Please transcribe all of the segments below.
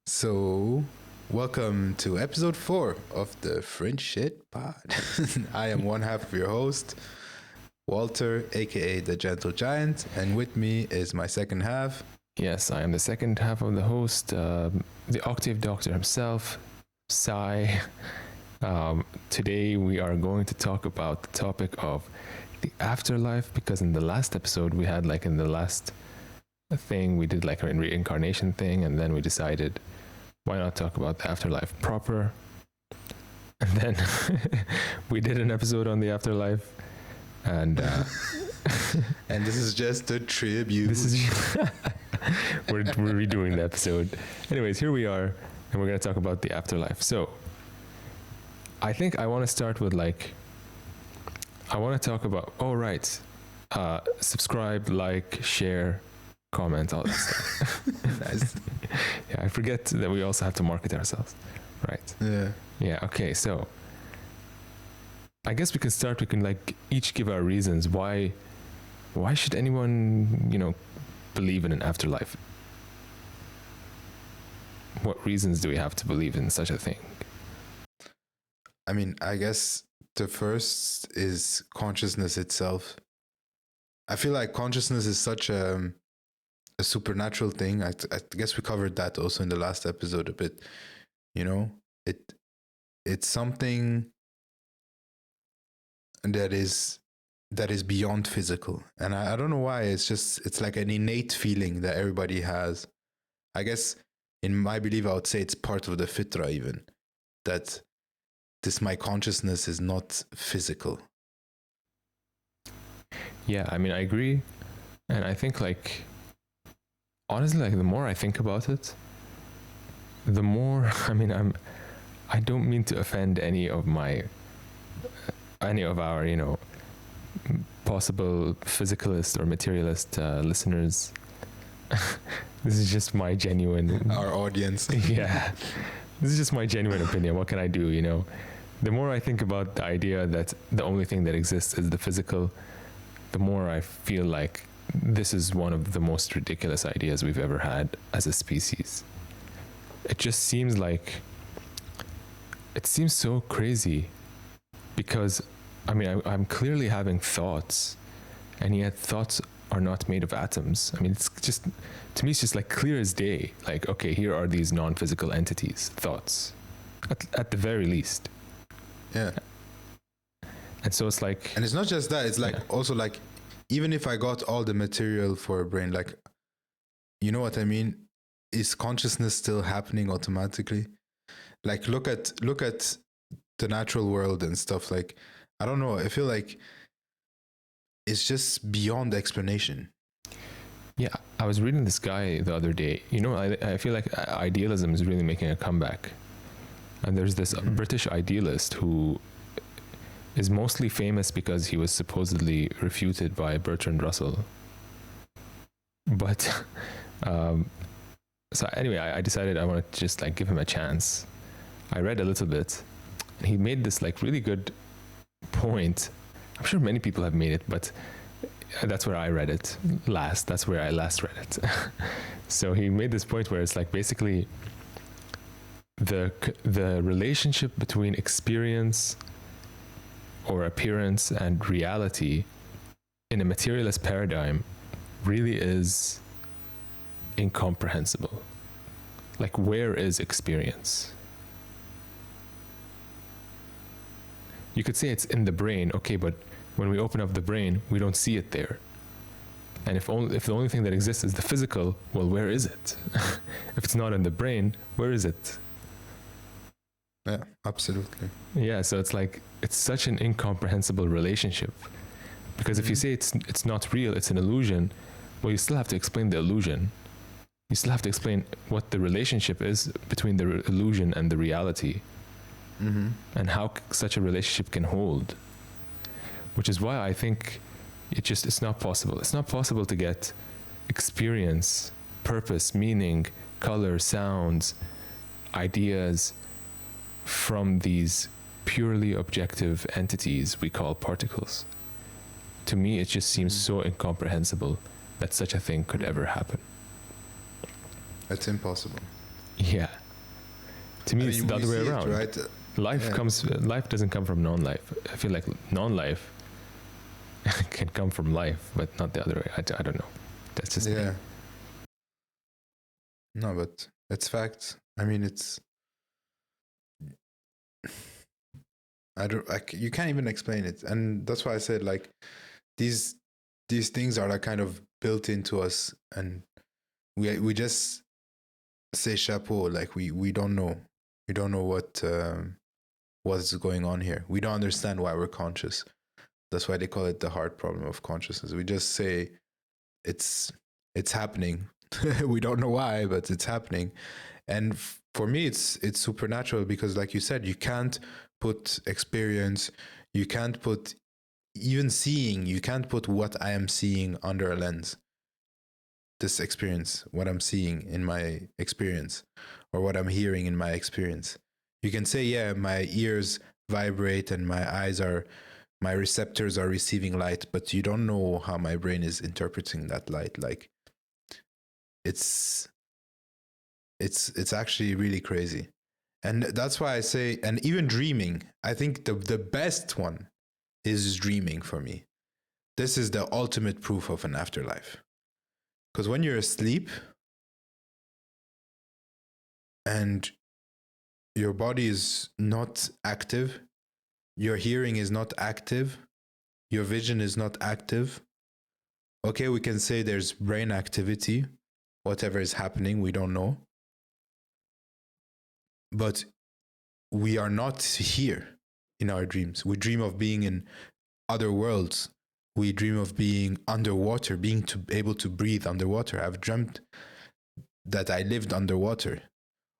So, welcome to episode 4 of the Fringe Shit Pod. I am one half of your host, Walter, aka the Gentle Giant, and with me is my second half. Yes, I am the second half of the host, the Octave Doctor himself, Sai. Today we are going to talk about the topic of the afterlife, because in the last episode we had in the last thing we did a reincarnation thing, and then we decided why not talk about the afterlife proper. And then we did an episode on the afterlife, and and this is just a tribute. We're redoing the episode. Anyways, here we are, and we're going to talk about the afterlife. So I think I want to start with I want to talk about, subscribe, like, share, comment, all that stuff. Nice. Yeah, I forget that we also have to market ourselves, right? Yeah, okay, so I guess we can start, we can each give our reasons why should anyone, believe in an afterlife? What reasons do we have to believe in such a thing? I mean, I guess the first is consciousness itself. I feel like consciousness is such a supernatural thing. I guess we covered that also in the last episode a bit. It's something that is beyond physical, and I don't know why. It's like an innate feeling that everybody has. I guess in my belief, I would say it's part of the fitra, even that my consciousness is not physical. Yeah, I mean, I agree, and I think honestly, the more I think about it, the more I don't mean to offend any of our possible physicalist or materialist listeners. This is just my genuine our audience. Yeah, this is just my genuine opinion. What can I do? The more I think about the idea that the only thing that exists is the physical, the more I feel like this is one of the most ridiculous ideas we've ever had as a species. It just seems so crazy, because I'm clearly having thoughts, and yet thoughts are not made of atoms. It's just, to me, it's just clear as day. Okay, here are these non-physical entities, thoughts, at the very least. Yeah. And so it's and it's not just that, it's also even if I got all the material for a brain, you know what I mean? Is consciousness still happening automatically? Look at the natural world and stuff. I don't know. I feel like it's just beyond explanation. Yeah, I was reading this guy the other day. I feel like idealism is really making a comeback. And there's this British idealist who is mostly famous because he was supposedly refuted by Bertrand Russell. But so anyway, I decided I want to just give him a chance. I read a little bit, and he made this really good point. I'm sure many people have made it, but that's where I read it last. That's where I last read it. So he made this point where it's basically the relationship between experience or appearance and reality in a materialist paradigm really is incomprehensible. Where is experience? You could say it's in the brain, okay, but when we open up the brain, we don't see it there. And if the only thing that exists is the physical, well, where is it? If it's not in the brain, where is it? Yeah, absolutely. Yeah, so it's such an incomprehensible relationship. Because if you say it's not real, it's an illusion, well, you still have to explain the illusion. You still have to explain what the relationship is between the illusion and the reality. And how such a relationship can hold. Which is why I think it's not possible. It's not possible to get experience, purpose, meaning, color, sounds, ideas from these purely objective entities we call particles. To me, it just seems so incomprehensible that such a thing could ever happen. It's impossible. Yeah. To me, I it's mean, the we other way see it, around. right? Life doesn't come from non-life. I feel like non-life can come from life, but not the other way. I don't know. That's just me. No, but it's facts. I mean, I don't like, you can't even explain it, and that's why I said like these these things are like kind of built into us, and we just say chapeau. Like we don't know, what's going on here. We don't understand why we're conscious. That's why they call it the hard problem of consciousness. We just say it's it's happening. We don't know why, but it's happening. And for me, it's supernatural because, like you said, you can't put experience, you can't put even seeing, you can't put what I am seeing under a lens. This experience, what I'm seeing in my experience, or what I'm hearing in my experience. You can say, yeah, my ears vibrate and my receptors are receiving light, but you don't know how my brain is interpreting that light. Like it's it's actually really crazy. And that's why I say, and even dreaming, I think the best one is dreaming for me. This is the ultimate proof of an afterlife. Because when you're asleep and your body is not active, your hearing is not active, your vision is not active, okay, we can say there's brain activity, whatever is happening, we don't know. But we are not here in our dreams. We dream of being in other worlds. We dream of being underwater, being able to breathe underwater. I've dreamt that I lived underwater,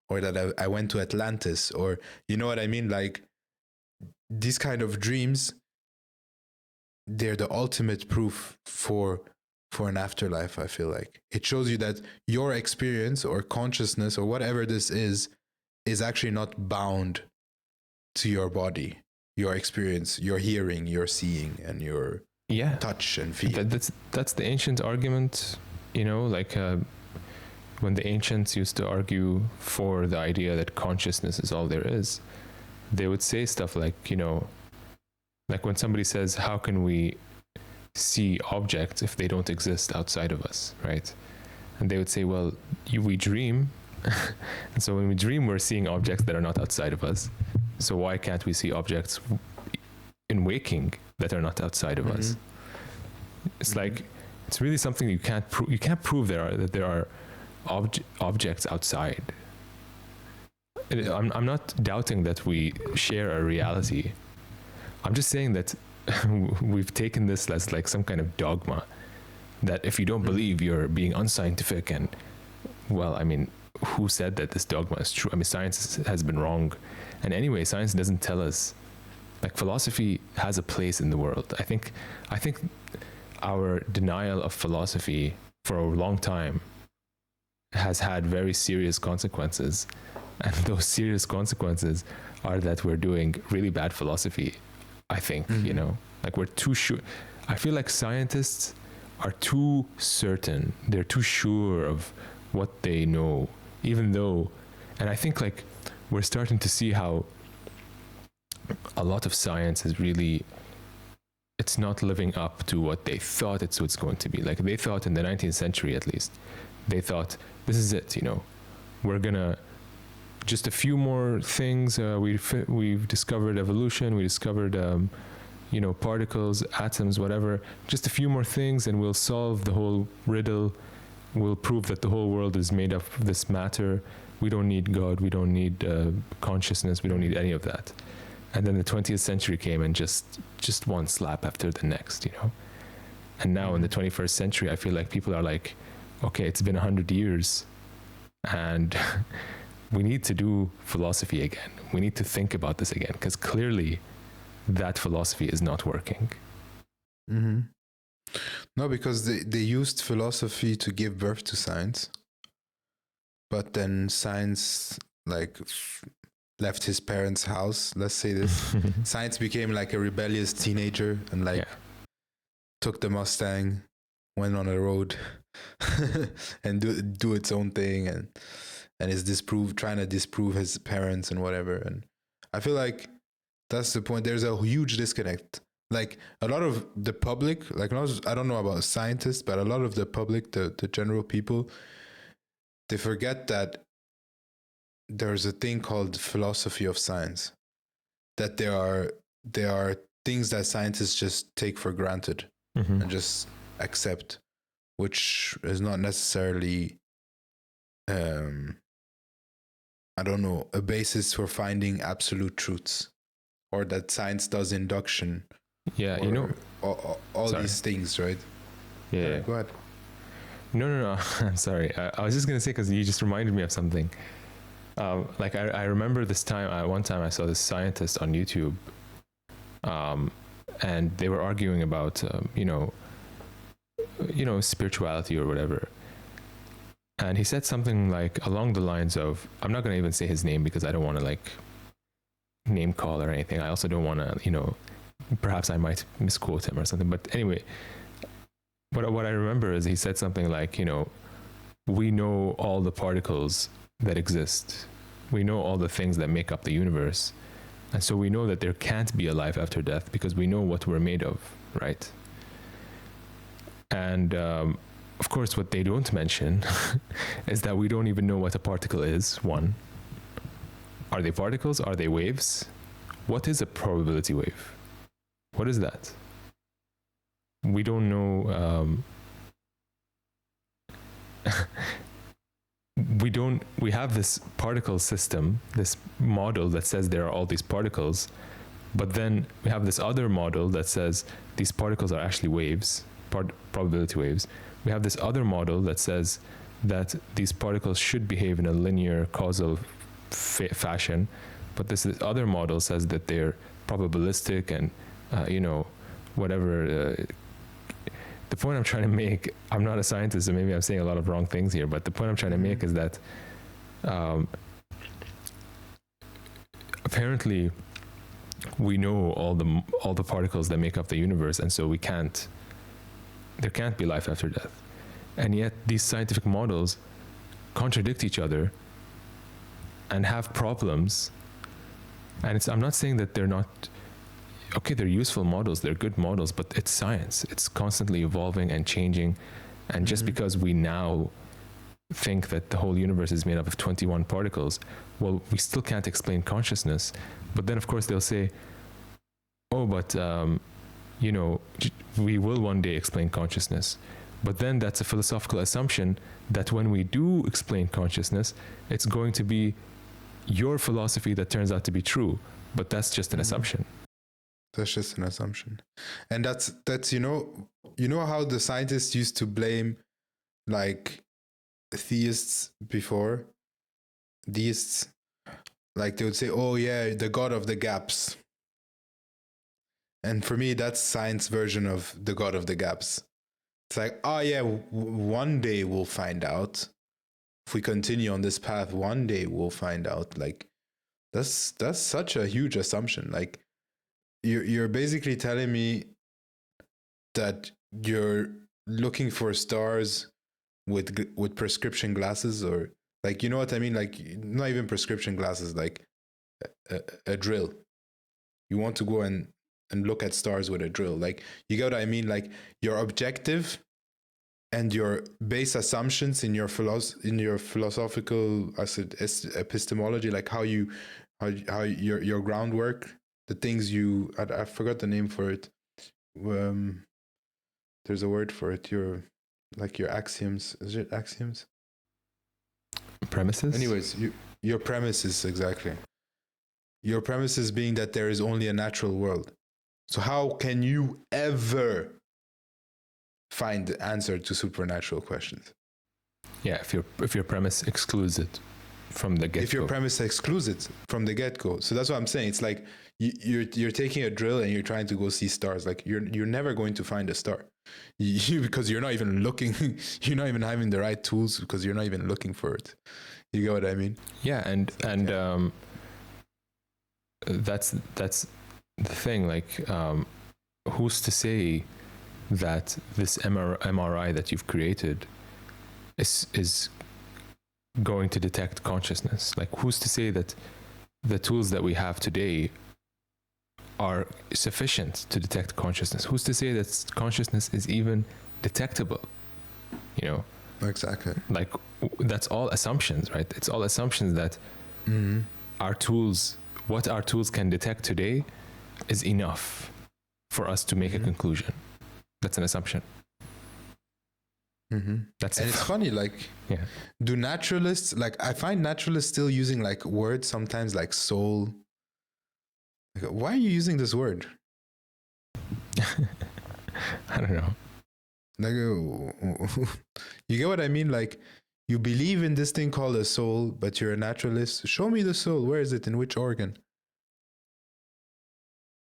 or that I went to Atlantis, or you know what I mean? Like these kind of dreams, they're the ultimate proof for an afterlife. I feel like it shows you that your experience or consciousness or whatever this is actually not bound to your body, your experience, your hearing, your seeing, and your touch and feel. That's the ancient argument, like when the ancients used to argue for the idea that consciousness is all there is, they would say stuff like, like when somebody says, how can we see objects if they don't exist outside of us, right? And they would say, well, we dream. And so when we dream, we're seeing objects that are not outside of us. So why can't we see objects in waking that are not outside of us? It's like, it's really something you can't prove. You can't prove that there are objects outside. I'm not doubting that we share a reality. I'm just saying that we've taken this as like some kind of dogma, that if you don't believe, you're being unscientific. And well, I mean, who said that this dogma is true? I mean, science has been wrong. And anyway, science doesn't tell us. Like, philosophy has a place in the world. I think our denial of philosophy for a long time has had very serious consequences. And those serious consequences are that we're doing really bad philosophy, I think, like we're too sure. I feel like scientists are too certain. They're too sure of what they know, even though, and I think like we're starting to see how a lot of science is really, it's not living up to what they thought it's going to be. Like they thought in the 19th century, at least, they thought, this is it, we're gonna, just a few more things. We've discovered evolution. We discovered, particles, atoms, whatever. Just a few more things, and we'll solve the whole riddle. We'll prove that the whole world is made of this matter. We don't need God. We don't need consciousness. We don't need any of that. And then the 20th century came and just one slap after the next, And now in the 21st century, I feel like people are like, okay, it's been 100 years, and we need to do philosophy again. We need to think about this again, because clearly that philosophy is not working. No, because they used philosophy to give birth to science, but then science left his parents' house, let's say this. Science became like a rebellious teenager and took the Mustang, went on a road and do its own thing, and is trying to disprove his parents and whatever. And I feel like that's the point. There's a huge disconnect. Like a lot of the public, like I don't know about scientists, but a lot of the public, the general people, they forget that there's a thing called philosophy of science. That there are things that scientists just take for granted and just accept, which is not necessarily, I don't know, a basis for finding absolute truths, or that science does induction. Yeah, all these things, right? Yeah. Go ahead. No. I'm sorry. I was just gonna say, because you just reminded me of something. Like I remember this time. One time I saw this scientist on YouTube, and they were arguing about spirituality or whatever. And he said something like along the lines of, I'm not gonna even say his name because I don't want to like name call or anything. I also don't want to, perhaps I might misquote him or something. But anyway, what I remember is he said something like, we know all the particles that exist. We know all the things that make up the universe. And so we know that there can't be a life after death because we know what we're made of, right? And of course, what they don't mention is that we don't even know what a particle is, one. Are they particles? Are they waves? What is a probability wave? What is that? We don't know. We have this particle system, this model that says there are all these particles, but then we have this other model that says these particles are actually waves, probability waves. We have this other model that says that these particles should behave in a linear causal fashion, but this other model says that they're probabilistic and whatever. The point I'm trying to make, I'm not a scientist, so maybe I'm saying a lot of wrong things here, but the point I'm trying to make is that apparently we know all the particles that make up the universe, and so there can't be life after death. And yet these scientific models contradict each other and have problems. And I'm not saying that they're not, okay, they're useful models, they're good models, but it's science. It's constantly evolving and changing. And just because we now think that the whole universe is made up of 21 particles, well, we still can't explain consciousness. But then, of course, they'll say, oh, but, we will one day explain consciousness. But then that's a philosophical assumption that when we do explain consciousness, it's going to be your philosophy that turns out to be true. But that's just an assumption. That's just an assumption. And that's how the scientists used to blame like theists before? Deists. Like they would say, oh yeah, the God of the gaps. And for me, that's science version of the God of the gaps. It's like, oh yeah, one day we'll find out. If we continue on this path, one day we'll find out. Like that's such a huge assumption. Like you're basically telling me that you're looking for stars with prescription glasses, or like, you know what I mean? Like not even prescription glasses, like a drill. You want to go and look at stars with a drill. Like, you get what I mean? Like your objective and your base assumptions in your philosophical epistemology, like how your groundwork, the things I forgot the name for it. There's a word for it. Your axioms. Is it axioms? Premises? Anyways, your premises, exactly. Your premises being that there is only a natural world. So how can you ever find the answer to supernatural questions? Yeah, if your premise excludes it from the get-go. If your premise excludes it from the get-go. So that's what I'm saying. It's like you're taking a drill and you're trying to go see stars. Like you're never going to find a star. Because you're not even looking, you're not even having the right tools, because you're not even looking for it. You get what I mean? Yeah, and that's the thing. Like, who's to say that this MRI that you've created is going to detect consciousness? Like, who's to say that the tools that we have today are sufficient to detect consciousness? Who's to say that consciousness is even detectable? You know, Exactly. like that's all assumptions, right? It's all assumptions that our tools, what our tools can detect today, is enough for us to make a conclusion. That's an assumption. That's And it's funny, like, do naturalists, like, I find naturalists still using like words sometimes, like soul. Like, why are you using this word? I don't know. Like, you get what I mean? Like, you believe in this thing called a soul, but you're a naturalist. Show me the soul. Where is it? In which organ?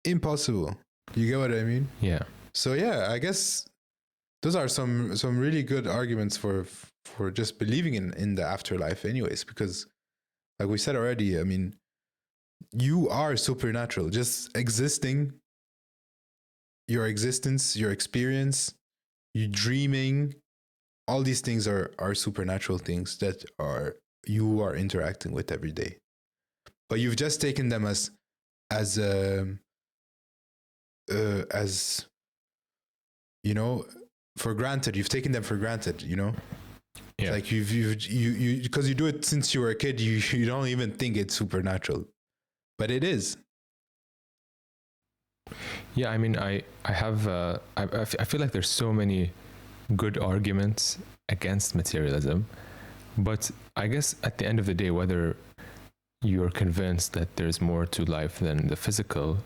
Impossible. You get what I mean? Yeah. So yeah, I guess those are some really good arguments for just believing in the afterlife, anyways. Because, like we said already, I mean, you are supernatural. Just existing, your existence, your experience, you dreaming, all these things are supernatural things that you are interacting with every day. But you've just taken them as you know, for granted. You've taken them for granted, you know? Yeah. Like you because you do it since you were a kid, you don't even think it's supernatural. But it is. Yeah, I mean, I feel like there's so many good arguments against materialism, but I guess at the end of the day, whether you're convinced that there's more to life than the physical,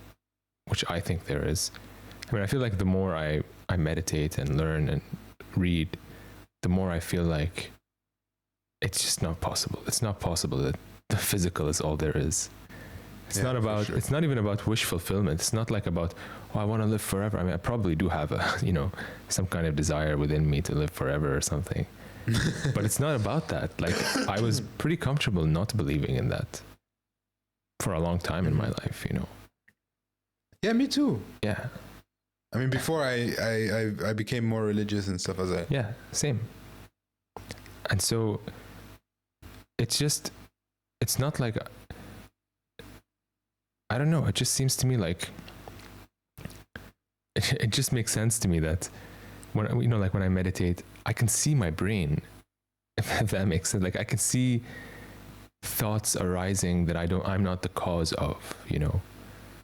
which I think there is. I mean, I feel like the more I meditate and learn and read, the more I feel like it's just not possible. It's not possible that the physical is all there is. It's not about, it's not even about wish fulfillment. It's not like about, oh, I want to live forever. I mean, I probably do have some kind of desire within me to live forever or something. But it's not about that. Like, I was pretty comfortable not believing in that for a long time in my life, you know. Yeah, me too. Yeah. I mean, before I became more religious and stuff, Yeah, same. And so it's not like, I don't know, it just seems to me like it just makes sense to me that when I meditate, I can see my brain, if that makes sense. Like, I can see thoughts arising that I'm not the cause of, you know.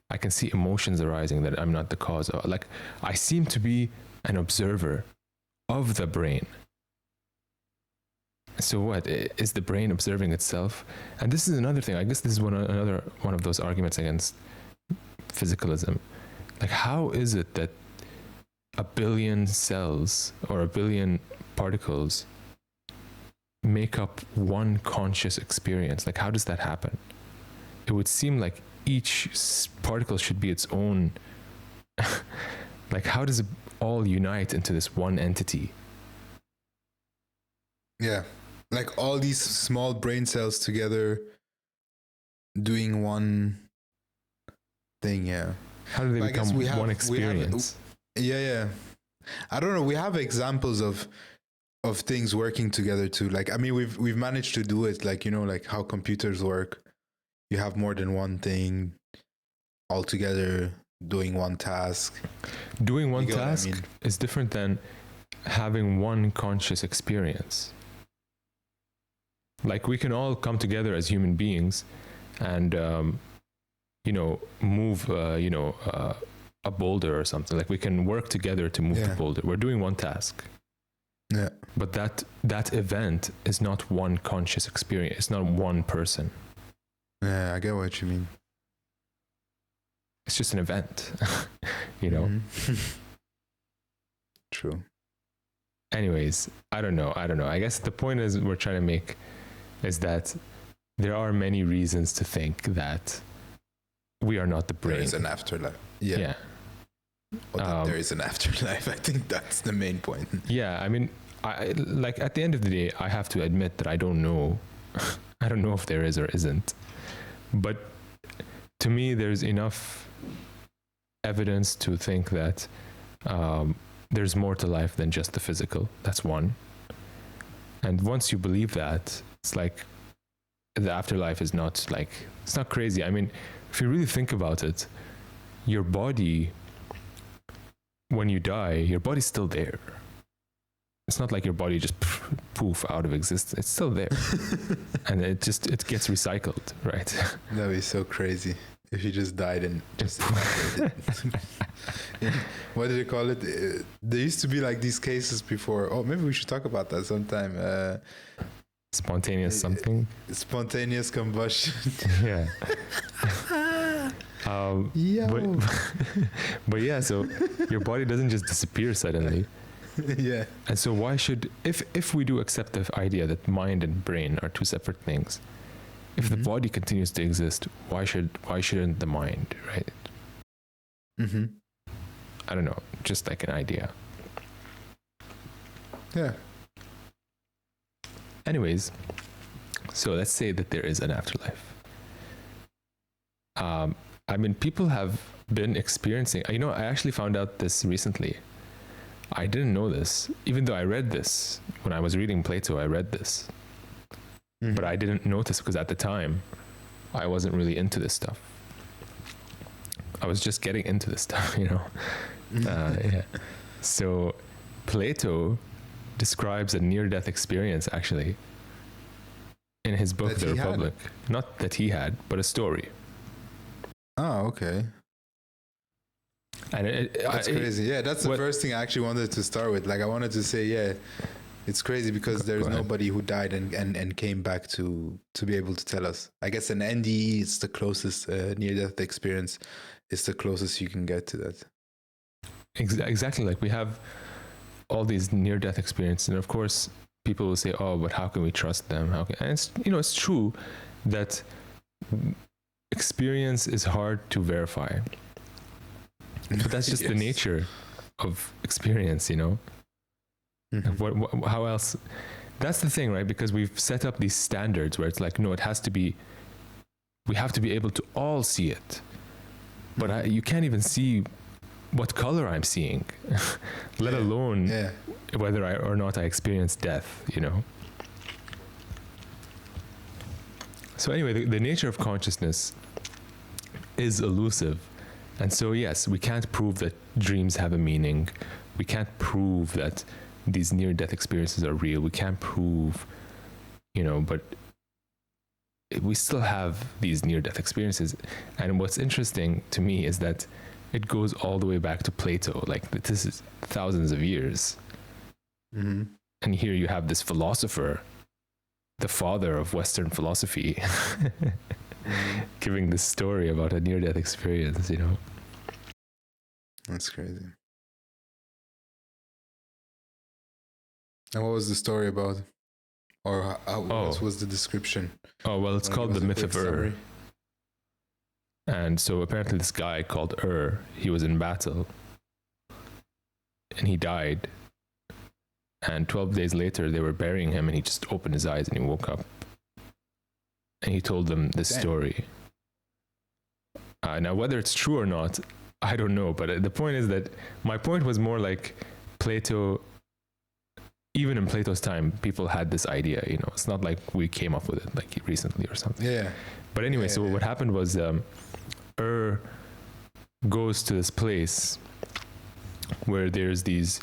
I can see emotions arising that I'm not the cause of. Like, I seem to be an observer of the brain. So what is the brain observing itself? And this is another thing. I guess this is another one of those arguments against physicalism. Like, how is it that a billion cells or a billion particles make up one conscious experience? Like, how does that happen? It would seem like each particle should be its own. Like, how does it all unite into this one entity? Yeah. Like all these small brain cells together doing one thing, yeah. How do they become one experience? Yeah. I don't know. We have examples of things working together too. Like, I mean, we've managed to do it. Like, you know, like how computers work. You have more than one thing all together doing one task. Doing one task is different than having one conscious experience. Like, we can all come together as human beings and, move, a boulder or something. Like, we can work together to move the boulder. We're doing one task. Yeah. But that event is not one conscious experience. It's not one person. Yeah, I get what you mean. It's just an event, you know? Mm-hmm. True. Anyways, I don't know. I guess the point is we're trying to make is that there are many reasons to think that we are not the brain. There is an afterlife. Yeah. There is an afterlife. I think that's the main point. Yeah, I mean, like, at the end of the day, I have to admit that I don't know. I don't know if there is or isn't. But to me, there's enough evidence to think that there's more to life than just the physical. That's one. And once you believe that, It's like the afterlife is not like, it's not crazy. I mean, if you really think about it, your body, when you die, your body's still there. It's not like your body just poof out of existence. It's still there. And it gets recycled, right? That'd be so crazy if you just died and just evaporated. What did you call it? There used to be like these cases before. Oh, maybe we should talk about that sometime. Spontaneous something. Spontaneous combustion. Yeah. But yeah, so your body doesn't just disappear suddenly. Yeah. And so why should, if we do accept the idea that mind and brain are two separate things, if the body continues to exist, why shouldn't the mind, right? Mm-hmm. I don't know, just like an idea. Yeah. Anyways, so let's say that there is an afterlife. I mean, people have been experiencing, I actually found out this recently. I didn't know this, even though I read this. When I was reading Plato, I read this. But I didn't notice because at the time, I wasn't really into this stuff. I was just getting into this stuff, Yeah. So Plato describes a near-death experience, actually, in his book, The Republic. Not that he had, but a story. Oh, okay. And that's crazy. Yeah, that's the first thing I actually wanted to start with. Like, I wanted to say, yeah, it's crazy because there's nobody who died and came back to be able to tell us. I guess an NDE is the closest near-death experience. It's the closest you can get to that. Exactly. Like, we have all these near-death experiences, and of course, people will say, "Oh, but how can we trust them? How can?" And it's true that experience is hard to verify. But that's just the nature of experience, How else? That's the thing, right? Because we've set up these standards where it's like, no, it has to be, we have to be able to all see it. But you can't even see what color I'm seeing, let alone whether or not I experience death, So anyway, the nature of consciousness is elusive. And so, yes, we can't prove that dreams have a meaning. We can't prove that these near-death experiences are real. We can't prove, but we still have these near-death experiences. And what's interesting to me is that it goes all the way back to Plato. Like, this is thousands of years. Mm-hmm. And here you have this philosopher, the father of Western philosophy, giving this story about a near-death experience, That's crazy. And what was the story about? Or what was the description? Oh, well, it's called the myth of Ur. And so apparently this guy called Ur, he was in battle and he died. And 12 days later, they were burying him and he just opened his eyes and he woke up. And he told them this story. Now, whether it's true or not, I don't know. But the point is that my point was more like Plato, even in Plato's time, people had this idea, It's not like we came up with it like recently or something. Yeah. But anyway, what happened was Ur goes to this place where there's these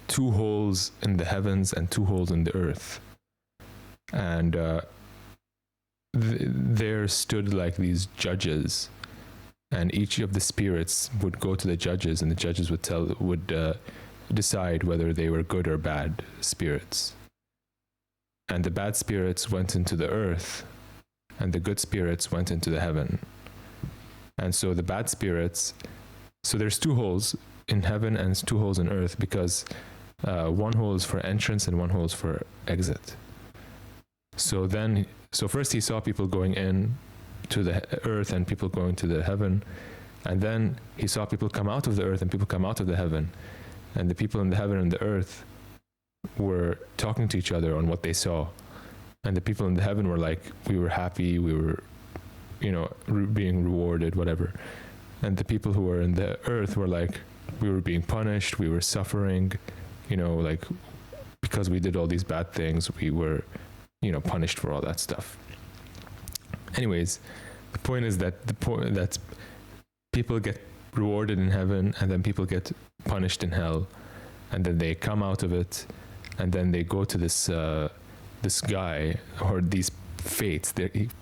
2 holes in the heavens and 2 holes in the earth. And there stood like these judges, and each of the spirits would go to the judges, and the judges would decide whether they were good or bad spirits. And the bad spirits went into the earth, and the good spirits went into the heaven. And so the bad spirits, so there's 2 holes in heaven and 2 holes in earth, because 1 hole is for entrance and 1 hole is for exit. So first he saw people going in to the earth and people going to the heaven. And then he saw people come out of the earth and people come out of the heaven. And the people in the heaven and the earth were talking to each other on what they saw. And the people in the heaven were like, we were happy, we were, being rewarded, whatever. And the people who were in the earth were like, we were being punished, we were suffering, like, because we did all these bad things, we were, punished for all that stuff. Anyways, the point is that people get rewarded in heaven, and then people get punished in hell, and then they come out of it, and then they go to this guy, or these fates.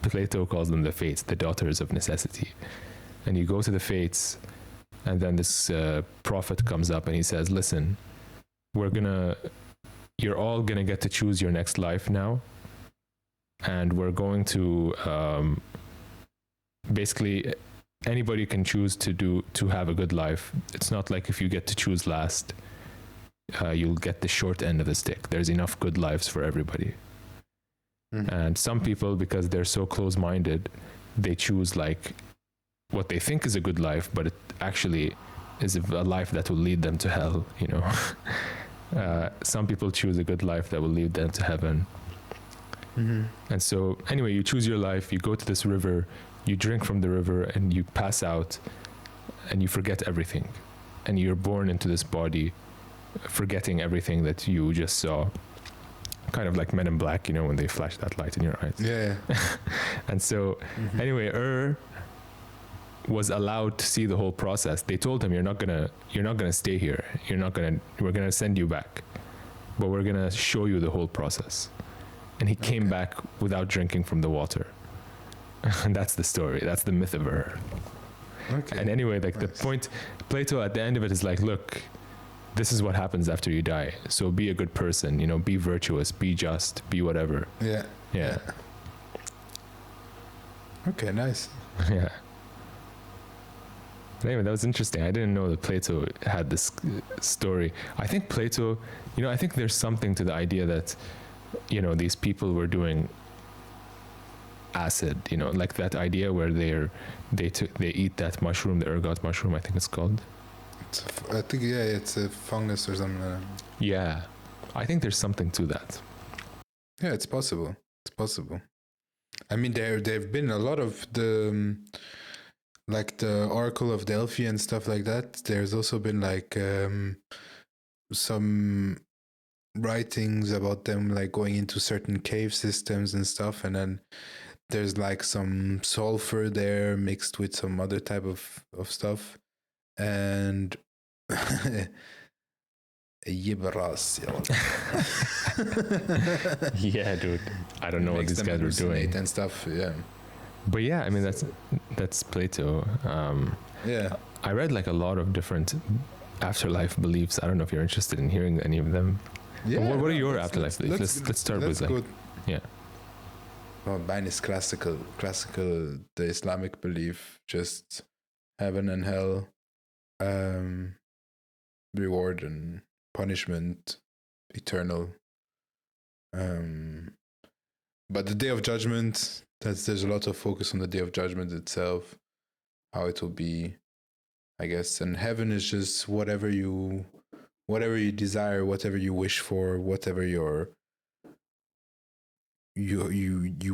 Plato calls them the fates, the daughters of necessity. And you go to the fates, and then this prophet comes up and he says, listen, you're all gonna get to choose your next life now, and we're going to basically anybody can choose to have a good life. It's not like if you get to choose last, you'll get the short end of the stick. There's enough good lives for everybody. And some people, because they're so close-minded, they choose like what they think is a good life, but it actually is a life that will lead them to hell, Some people choose a good life that will lead them to heaven. And so anyway, you choose your life, you go to this river, you drink from the river, and you pass out, and you forget everything. And you're born into this body, forgetting everything that you just saw. Kind of like Men in Black, when they flash that light in your eyes. Yeah. And so anyway, was allowed to see the whole process. They told him, you're not gonna stay here. We're gonna send you back, but we're gonna show you the whole process. And he came back without drinking from the water. And that's the story. That's the myth of Ur. Okay. And anyway, like the point, Plato at the end of it is like, look, this is what happens after you die. So be a good person, be virtuous, be just, be whatever. Yeah. Okay, nice. Yeah. But anyway, that was interesting. I didn't know that Plato had this story. I think Plato, I think there's something to the idea that, these people were doing acid, like that idea where they eat that mushroom, the ergot mushroom, I think it's called. I think, it's a fungus or something. Yeah. I think there's something to that. Yeah, it's possible. I mean, there've been a lot of the like the Oracle of Delphi and stuff like that. There's also been like some writings about them like going into certain cave systems and stuff, and then there's like some sulfur there mixed with some other type of stuff, and Yeah, dude. I don't know what these guys were doing and stuff. Yeah. But yeah, I mean that's Plato. Yeah. I read like a lot of different afterlife beliefs. I don't know if you're interested in hearing any of them. Yeah. What are your afterlife beliefs? Let's start with like good. Yeah. Well, mine is classical, the Islamic belief, just heaven and hell, reward and punishment, eternal. But the Day of Judgment, there's a lot of focus on the Day of Judgment itself, how it will be, I guess. And heaven is just whatever you desire, whatever you wish for, whatever you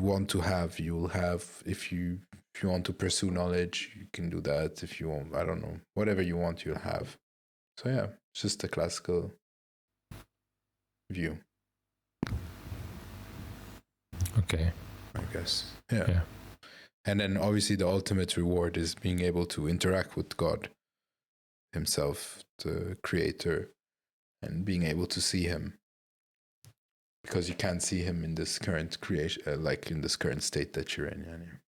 want to have, you will have. If you want to pursue knowledge, you can do that. If you want, I don't know, whatever you want, you'll have. So yeah, it's just a classical view. Okay. I guess. Yeah. And then obviously the ultimate reward is being able to interact with God himself, the creator, and being able to see him. Because you can't see him in this current creation, like in this current state that you're in.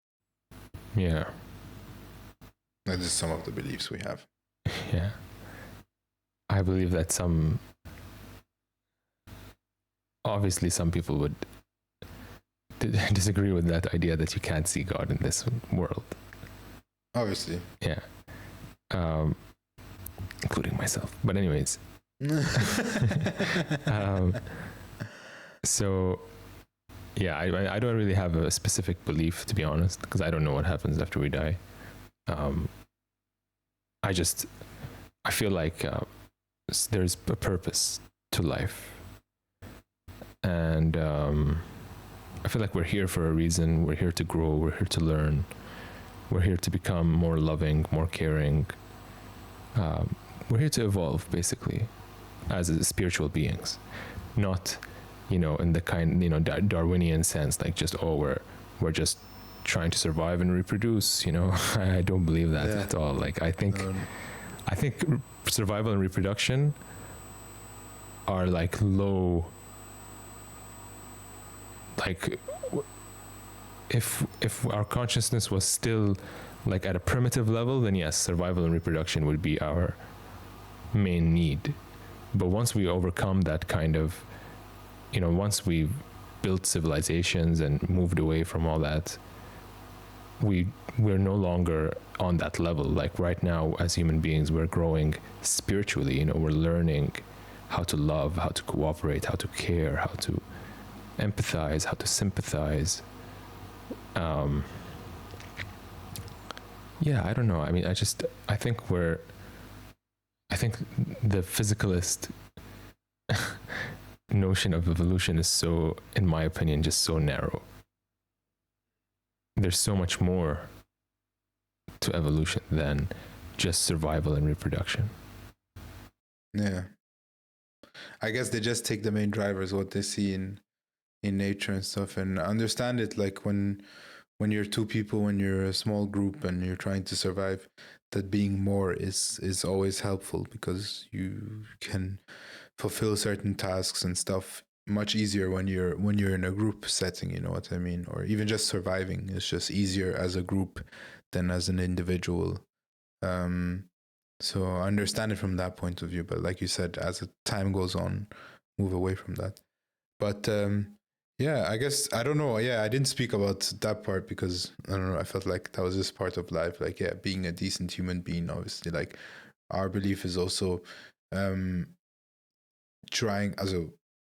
Yeah. That is some of the beliefs we have. Yeah. I believe that obviously some people would disagree with that idea that you can't see God in this world. Obviously. Yeah. Including myself. But anyways. So, yeah, I don't really have a specific belief, to be honest, because I don't know what happens after we die. I feel like there's a purpose to life. And I feel like we're here for a reason. We're here to grow. We're here to learn. We're here to become more loving, more caring. We're here to evolve, basically, as spiritual beings. Not in the kind, Darwinian sense, like just, we're just trying to survive and reproduce, I don't believe that at all. Like, I think survival and reproduction are like low, like, if our consciousness was still like at a primitive level, then yes, survival and reproduction would be our main need. But once we overcome that kind of, once we've built civilizations and moved away from all that, we're no longer on that level. Like right now, as human beings, we're growing spiritually. We're learning how to love, how to cooperate, how to care, how to empathize, how to sympathize. I don't know. I mean, I think the physicalist notion of evolution is so, in my opinion, just so narrow. There's so much more to evolution than just survival and reproduction. Yeah. I guess they just take the main drivers, what they see in nature and stuff, and understand it. Like when you're two people, when you're a small group and you're trying to survive, that being more is always helpful, because you can fulfill certain tasks and stuff much easier when you're in a group setting, you know what I mean? Or even just surviving is just easier as a group than as an individual. So I understand it from that point of view, but like you said, as the time goes on, move away from that. But I guess, I don't know. Yeah, I didn't speak about that part because, I don't know, I felt like that was just part of life. Like, yeah, being a decent human being, obviously, like, our belief is also trying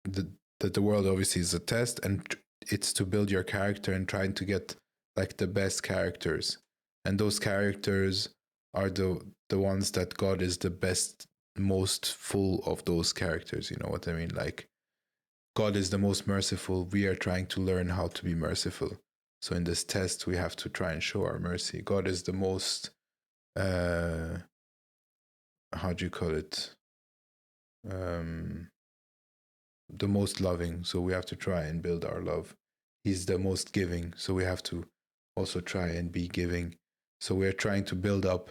that the world obviously is a test, and it's to build your character and trying to get like the best characters. And those characters are the ones that God is the best, most full of those characters. You know what I mean? Like, God is the most merciful. We are trying to learn how to be merciful. So in this test, we have to try and show our mercy. God is the most, how do you call it? The most loving. So we have to try and build our love. He's the most giving. So we have to also try and be giving. So we're trying to build up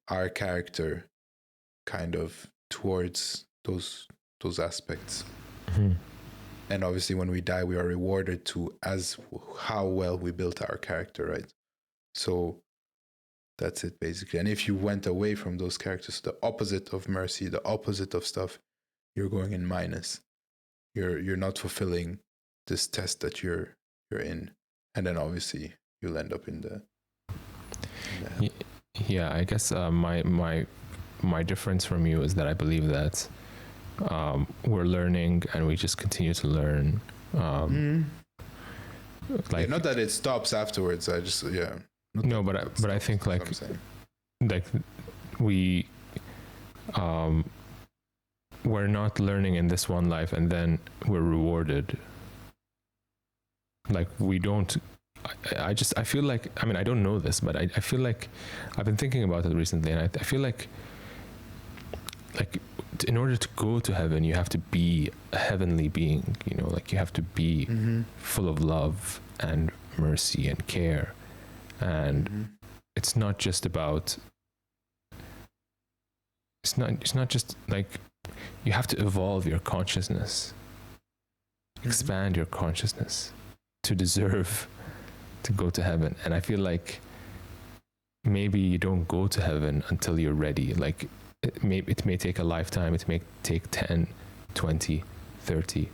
our character kind of towards those aspects. Mm-hmm. And obviously when we die, we are rewarded to as how well we built our character, right? So that's it basically. And if you went away from those characters, the opposite of mercy, the opposite of stuff, you're going in minus. You're not fulfilling this test that you're in. And then obviously you'll end up in the Yeah, I guess my difference from you is that I believe that we're learning and we just continue to learn. Like, not that it stops afterwards. I just No, but I think like we we're not learning in this one life and then we're rewarded. Like we don't. I feel like, I mean, I don't know this, but I feel like I've been thinking about it recently, and I feel like in order to go to heaven, you have to be a heavenly being, like you have to be full of love and mercy and care. And it's not just about, it's not just like, you have to evolve your consciousness, expand your consciousness to deserve to go to heaven. And I feel like maybe you don't go to heaven until you're ready. Like it may take a lifetime, it may take 10, 20, 30,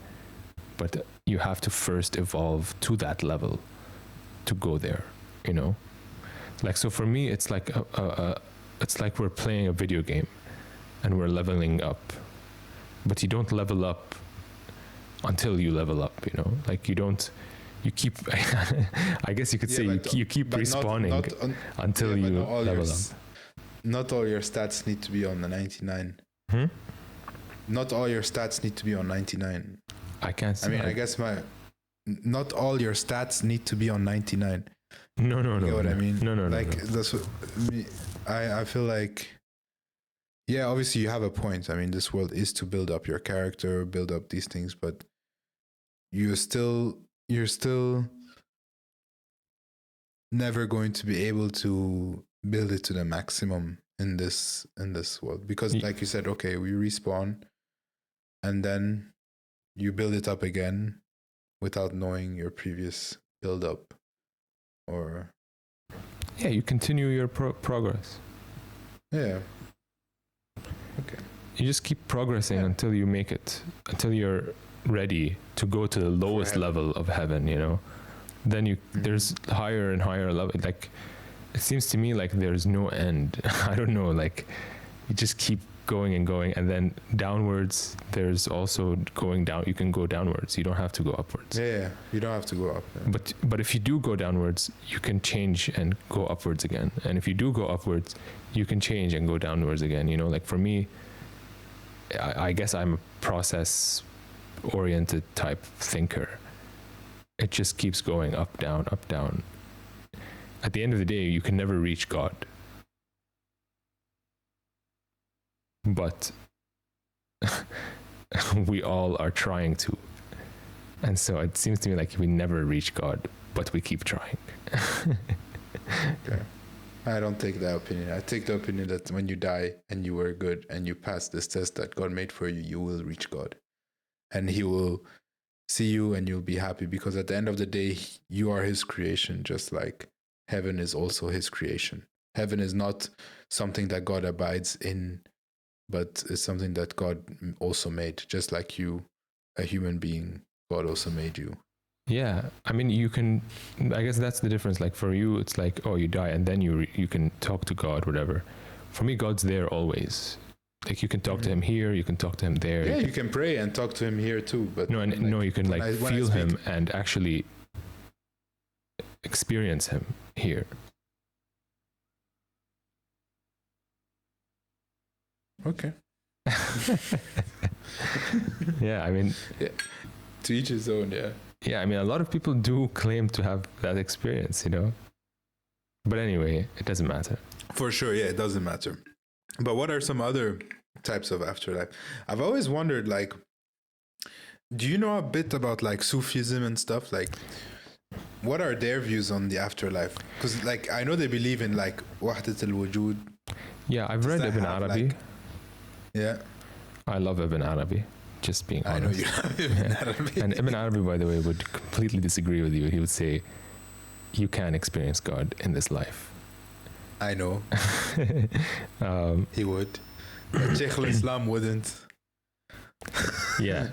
but you have to first evolve to that level to go there, Like, so for me, it's like it's like we're playing a video game and we're leveling up, but you don't level up until you level up, like you keep, I guess you could say you keep respawning until you level up. Not all your stats need to be on the 99. Not all your stats need to be on 99. I can't say. I mean, I guess not all your stats need to be on 99. No. You know what I mean? No. Like, that's what I feel like. Yeah, obviously you have a point. I mean, this world is to build up your character, build up these things, but you're still never going to be able to build it to the maximum in this world, because like you said, okay, we respawn and then you build it up again without knowing your previous build up, or yeah, you continue your progress. Yeah. Okay. You just keep progressing until you make it, until you're ready to go to the lowest level of heaven, you know. Then you there's higher and higher level. Like, it seems to me like there's no end. I don't know, like you just keep going and going, and then downwards there's also going down. You can go downwards, you don't have to go upwards. Yeah, you don't have to go up. Yeah. But if you do go downwards, you can change and go upwards again. And if you do go upwards, you can change and go downwards again, you know. Like for me, I guess I'm a process oriented type thinker. It just keeps going up, down, up, down. At the end of the day, you can never reach God. But we all are trying to. And so it seems to me like we never reach God, but we keep trying. Okay. I don't take that opinion. I take the opinion that when you die and you were good and you pass this test that God made for you, you will reach God. And He will see you and you'll be happy, because at the end of the day, you are His creation, just like heaven is also His creation. Heaven is not something that God abides in, but it's something that God also made, just like you, a human being, God also made you. Yeah, I mean, you can, I guess that's the difference. Like for you, it's like, oh, you die and then you can talk to God, whatever. For me, God's there always. Like you can talk to Him here, you can talk to Him there. Yeah, you can pray and talk to Him here too. But no, you can like feel Him and actually experience Him here. Okay. Yeah, I mean, yeah. To each his own. Yeah. Yeah, I mean, a lot of people do claim to have that experience, you know. But anyway, it doesn't matter. For sure, yeah, it doesn't matter. But what are some other types of afterlife? I've always wondered, like, do you know a bit about like Sufism and stuff? Like, what are their views on the afterlife? Because, like, I know they believe in like Wahdat al-Wujud. Yeah, I've read Ibn Arabi. Like, yeah. I love Ibn Arabi, just being honest. I know you love Ibn Arabi. And Ibn Arabi, by the way, would completely disagree with you. He would say, you can experience God in this life. I know. He would. Shaykh al-Islam wouldn't. Yeah.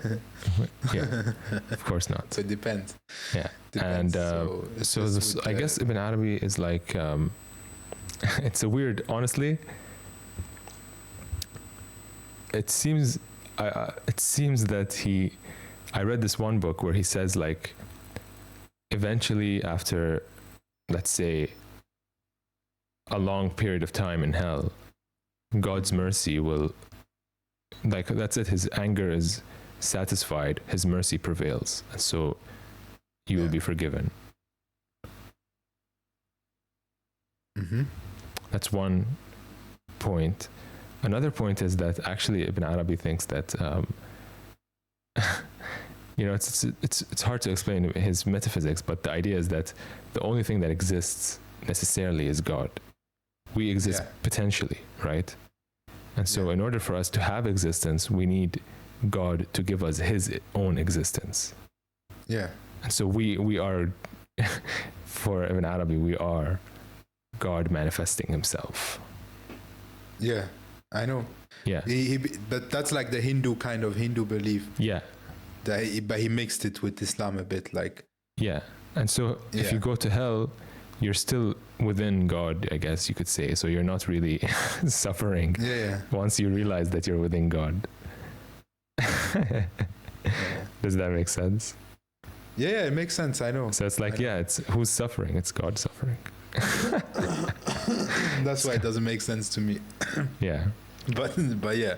Yeah. Of course not. So it depends. Yeah. Depends. And so this, I guess Ibn Arabi is like, it's a weird, honestly, it seems that I read this one book where he says, like, eventually after, let's say, a long period of time in hell, God's mercy will, like, that's it, his anger is satisfied, his mercy prevails, and so you will be forgiven. Mm-hmm. That's one point. Another point is that actually Ibn Arabi thinks that you know, it's hard to explain his metaphysics, but the idea is that the only thing that exists necessarily is God. We exist potentially, right? And so in order for us to have existence, we need God to give us His own existence. Yeah. And so we are, for Ibn Arabi, we are God manifesting Himself. Yeah, I know. Yeah. But that's like the Hindu belief. Yeah. But he mixed it with Islam a bit, like. Yeah. And so if you go to hell, you're still within God, I guess you could say. So you're not really suffering once you realize that you're within God. Does that make sense? Yeah, it makes sense. I know. So it's like, it's who's suffering? It's God suffering. That's why it doesn't make sense to me. Yeah. But yeah.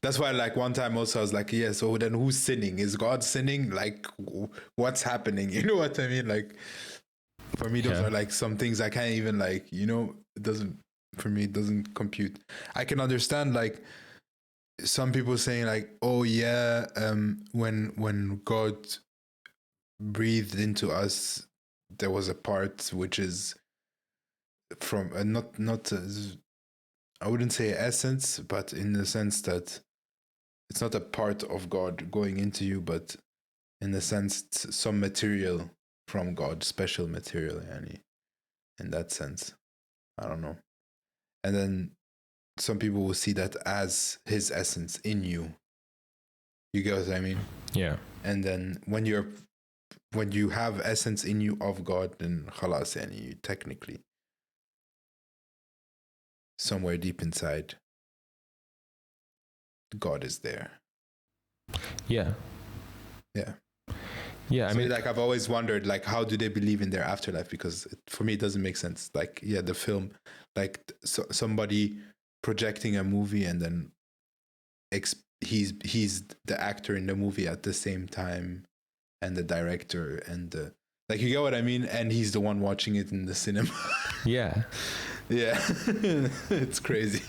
That's why, like, one time also I was like, so then who's sinning? Is God sinning? Like, what's happening? You know what I mean? Like, for me, those are like some things I can't even, like, you know, it doesn't compute. I can understand, like, some people saying, like, oh yeah, when God breathed into us, there was a part which is from not I wouldn't say essence, but in the sense that it's not a part of God going into you, but in the sense some material from God, special material, yani, in that sense. I don't know. And then some people will see that as his essence in you. You get what I mean? Yeah. And then when you have essence in you of God, then khalas, yani, you technically somewhere deep inside, God is there. Yeah. Yeah. Yeah. I so mean, like I've always wondered, like, how do they believe in their afterlife? Because for me, it doesn't make sense. Like, yeah, the film, like somebody projecting a movie and then he's the actor in the movie at the same time, and the director and the like, you get what I mean? And he's the one watching it in the cinema. yeah. Yeah, it's crazy.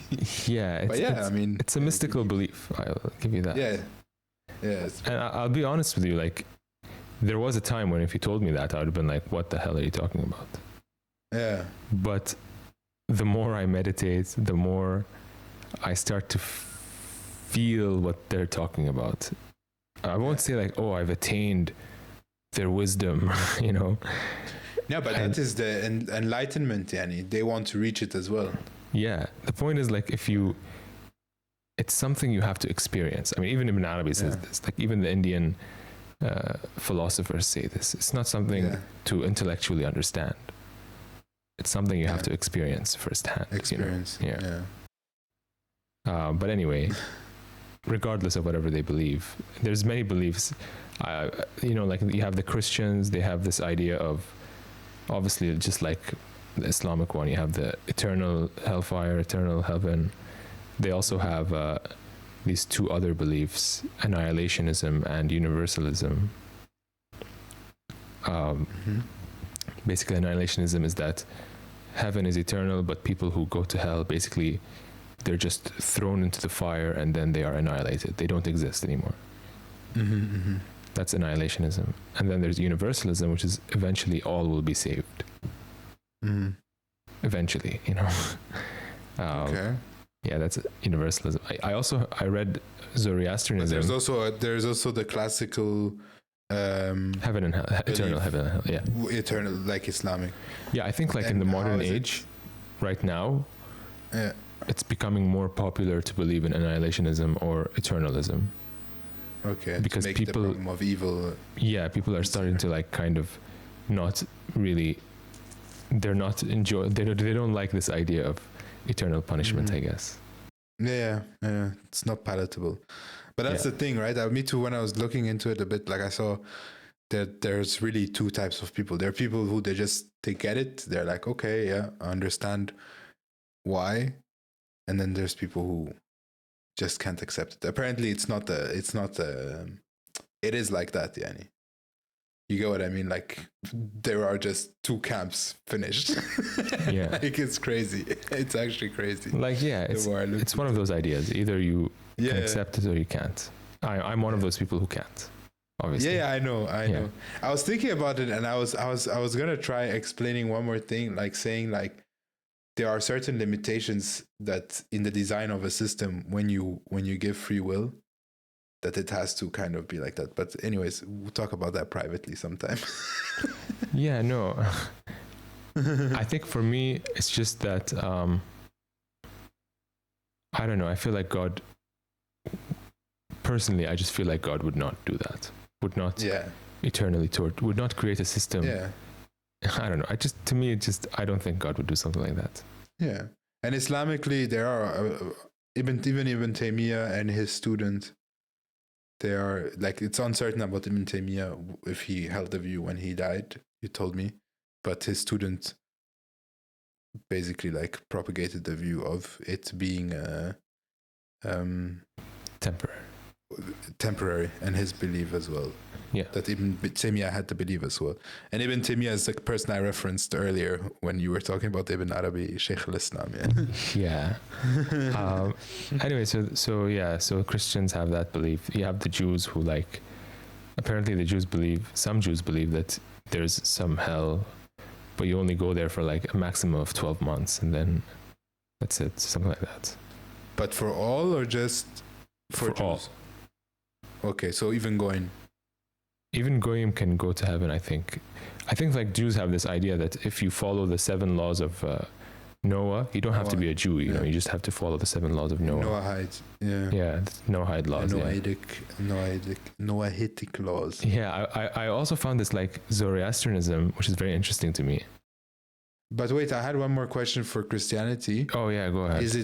Yeah. But yeah, I mean, it's a mystical belief. I'll give you that. Yeah. Yeah. And I'll be honest with you, like, there was a time when if you told me that, I would have been like, what the hell are you talking about? Yeah. But the more I meditate, the more I start to feel what they're talking about. I won't say like, oh, I've attained their wisdom, you know? Yeah, but that is the enlightenment, Yani. They want to reach it as well. Yeah. The point is, like, it's something you have to experience. I mean, even Ibn Arabi says this, like, even the Indian philosophers say this. It's not something to intellectually understand. It's something you have to experience firsthand. Experience. You know? Yeah. But anyway, regardless of whatever they believe, there's many beliefs. You know, like, you have the Christians, they have this idea of, obviously, just like the Islamic one, you have the eternal hellfire, eternal heaven. They also have these two other beliefs, annihilationism and universalism. Basically, annihilationism is that heaven is eternal, but people who go to hell, basically, they're just thrown into the fire and then they are annihilated. They don't exist anymore. That's annihilationism. And then there's universalism, which is eventually all will be saved. Eventually, you know. Okay. Yeah, that's universalism. I read Zoroastrianism. But there's also the classical heaven and hell, eternal heaven and hell. Yeah, eternal, like Islamic. Yeah, I think, like, in the modern age, right now, it's becoming more popular to believe in annihilationism or eternalism. Okay. Because to make people, the problem of evil. Yeah, people are starting to, like, kind of not really. They're not enjoy. They don't like this idea of eternal punishment, I guess. Yeah, it's not palatable. But that's the thing, right? Me too, when I was looking into it a bit, like, I saw that there's really two types of people. There are people who they get it. They're like, okay, yeah, I understand why. And then there's people who just can't accept it. Apparently it is like that, Yani. You get what I mean? Like, there are just two camps finished. Yeah. Like, it's crazy. It's actually crazy. Like, yeah, it's one of those ideas. Either you can accept it or you can't. I'm one of those people who can't, obviously. Yeah, I know. I was thinking about it, and I was gonna try explaining one more thing, like saying, like, there are certain limitations that in the design of a system, when you give free will, that it has to kind of be like that. But anyways, we'll talk about that privately sometime. Yeah, no. I think for me, it's just that, I don't know, I feel like God, personally, I just feel like God would not do that. Would not eternally would not create a system. Yeah. I don't know. I don't think God would do something like that. Yeah. And Islamically, there are, even Ibn Taymiyyah and his student, they are, like, it's uncertain about Ibn Taymiyyah if he held the view when he died, he told me, but his student basically, like, propagated the view of it being temporary, and his belief as well. Yeah. That Ibn Taymiyyah had to believe as well. And Ibn Taymiyyah is the person I referenced earlier when you were talking about Ibn Arabi, Shaykh al-Islam. Yeah. Anyway, so Christians have that belief. You have the Jews who, like, apparently some Jews believe that there's some hell, but you only go there for like a maximum of 12 months and then that's it, something like that. But for all or just for Jews? All. Okay, so even goyim can go to heaven, I think. I think like Jews have this idea that if you follow the 7 laws of Noah, you don't have to be a Jew, you know, you just have to follow the 7 laws of Noah. Noahide, Noahide laws. Noahitic laws. Yeah, I also found this like Zoroastrianism, which is very interesting to me. But wait, I had one more question for Christianity. Oh yeah, go ahead. Is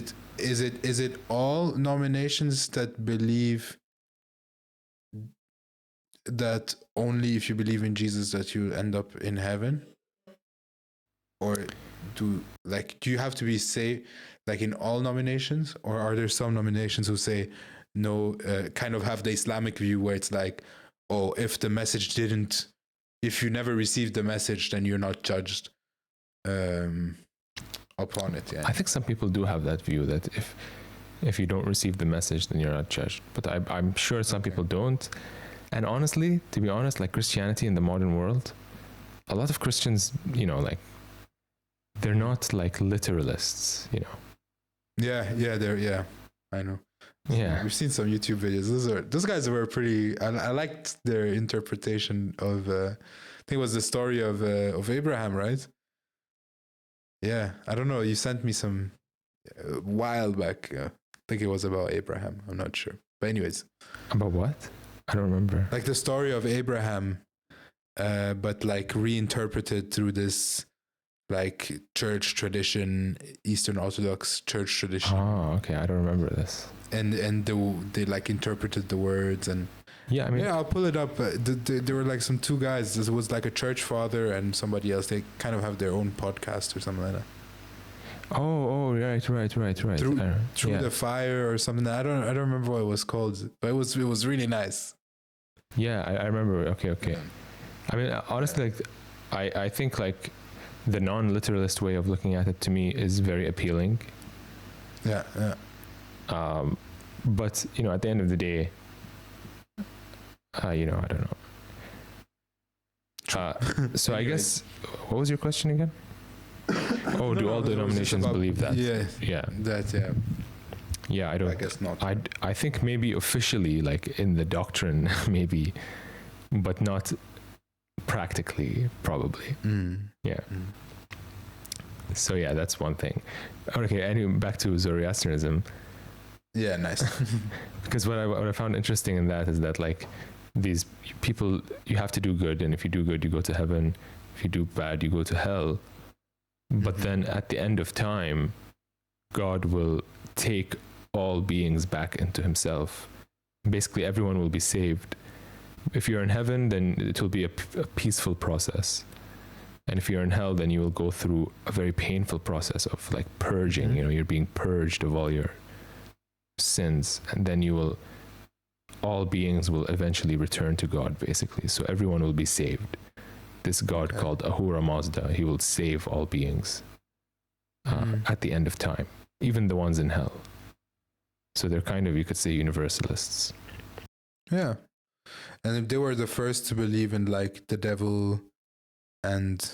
it all denominations that believe that only if you believe in Jesus that you end up in heaven? Or do you have to be saved like in all denominations, or are there some denominations who say no, kind of have the Islamic view where it's like, oh, if you never received the message, then you're not judged upon it? Yeah. I think some people do have that view that if you don't receive the message, then you're not judged. But I'm sure some people don't. And honestly, to be honest, like Christianity in the modern world, a lot of Christians, you know, like they're not like literalists, you know. Yeah, I know. Yeah, we've seen some YouTube videos. Those guys were pretty. I liked their interpretation of. I think it was the story of Abraham, right? Yeah, I don't know. You sent me some a while back. I think it was about Abraham. I'm not sure, but anyways. About what? I don't remember. Like the story of Abraham, but like reinterpreted through this like church tradition, Eastern Orthodox church tradition. Oh, okay. I don't remember this. And they like interpreted the words and. Yeah, I mean. Yeah, I'll pull it up. There were like some 2 guys. This was like a church father and somebody else. They kind of have their own podcast or something like that. Oh, right. Through the fire or something. I don't remember what it was called, but it was really nice. Yeah, I remember. Okay. Yeah. I mean, honestly, like, I think like the non-literalist way of looking at it to me is very appealing. Yeah. But you know, at the end of the day, you know, I don't know. So I guess, what was your question again? Oh, do all denominations believe that? Yeah. That, yeah. Yeah, I don't. I guess not. I think maybe officially, like in the doctrine, maybe, but not practically, probably. Yeah. So yeah, that's one thing. Okay, anyway, back to Zoroastrianism. Yeah, nice. Because what I found interesting in that is that like these people, you have to do good, and if you do good, you go to heaven. If you do bad, you go to hell. But then at the end of time, God will take all beings back into himself. Basically, everyone will be saved. If you're in heaven, then it will be a peaceful process. And if you're in hell, then you will go through a very painful process of like purging. You know, you're being purged of all your sins, and then all beings will eventually return to God, basically. So everyone will be saved. This God called Ahura Mazda, he will save all beings at the end of time, even the ones in hell. So they're kind of, you could say, universalists. Yeah. And if they were the first to believe in like the devil and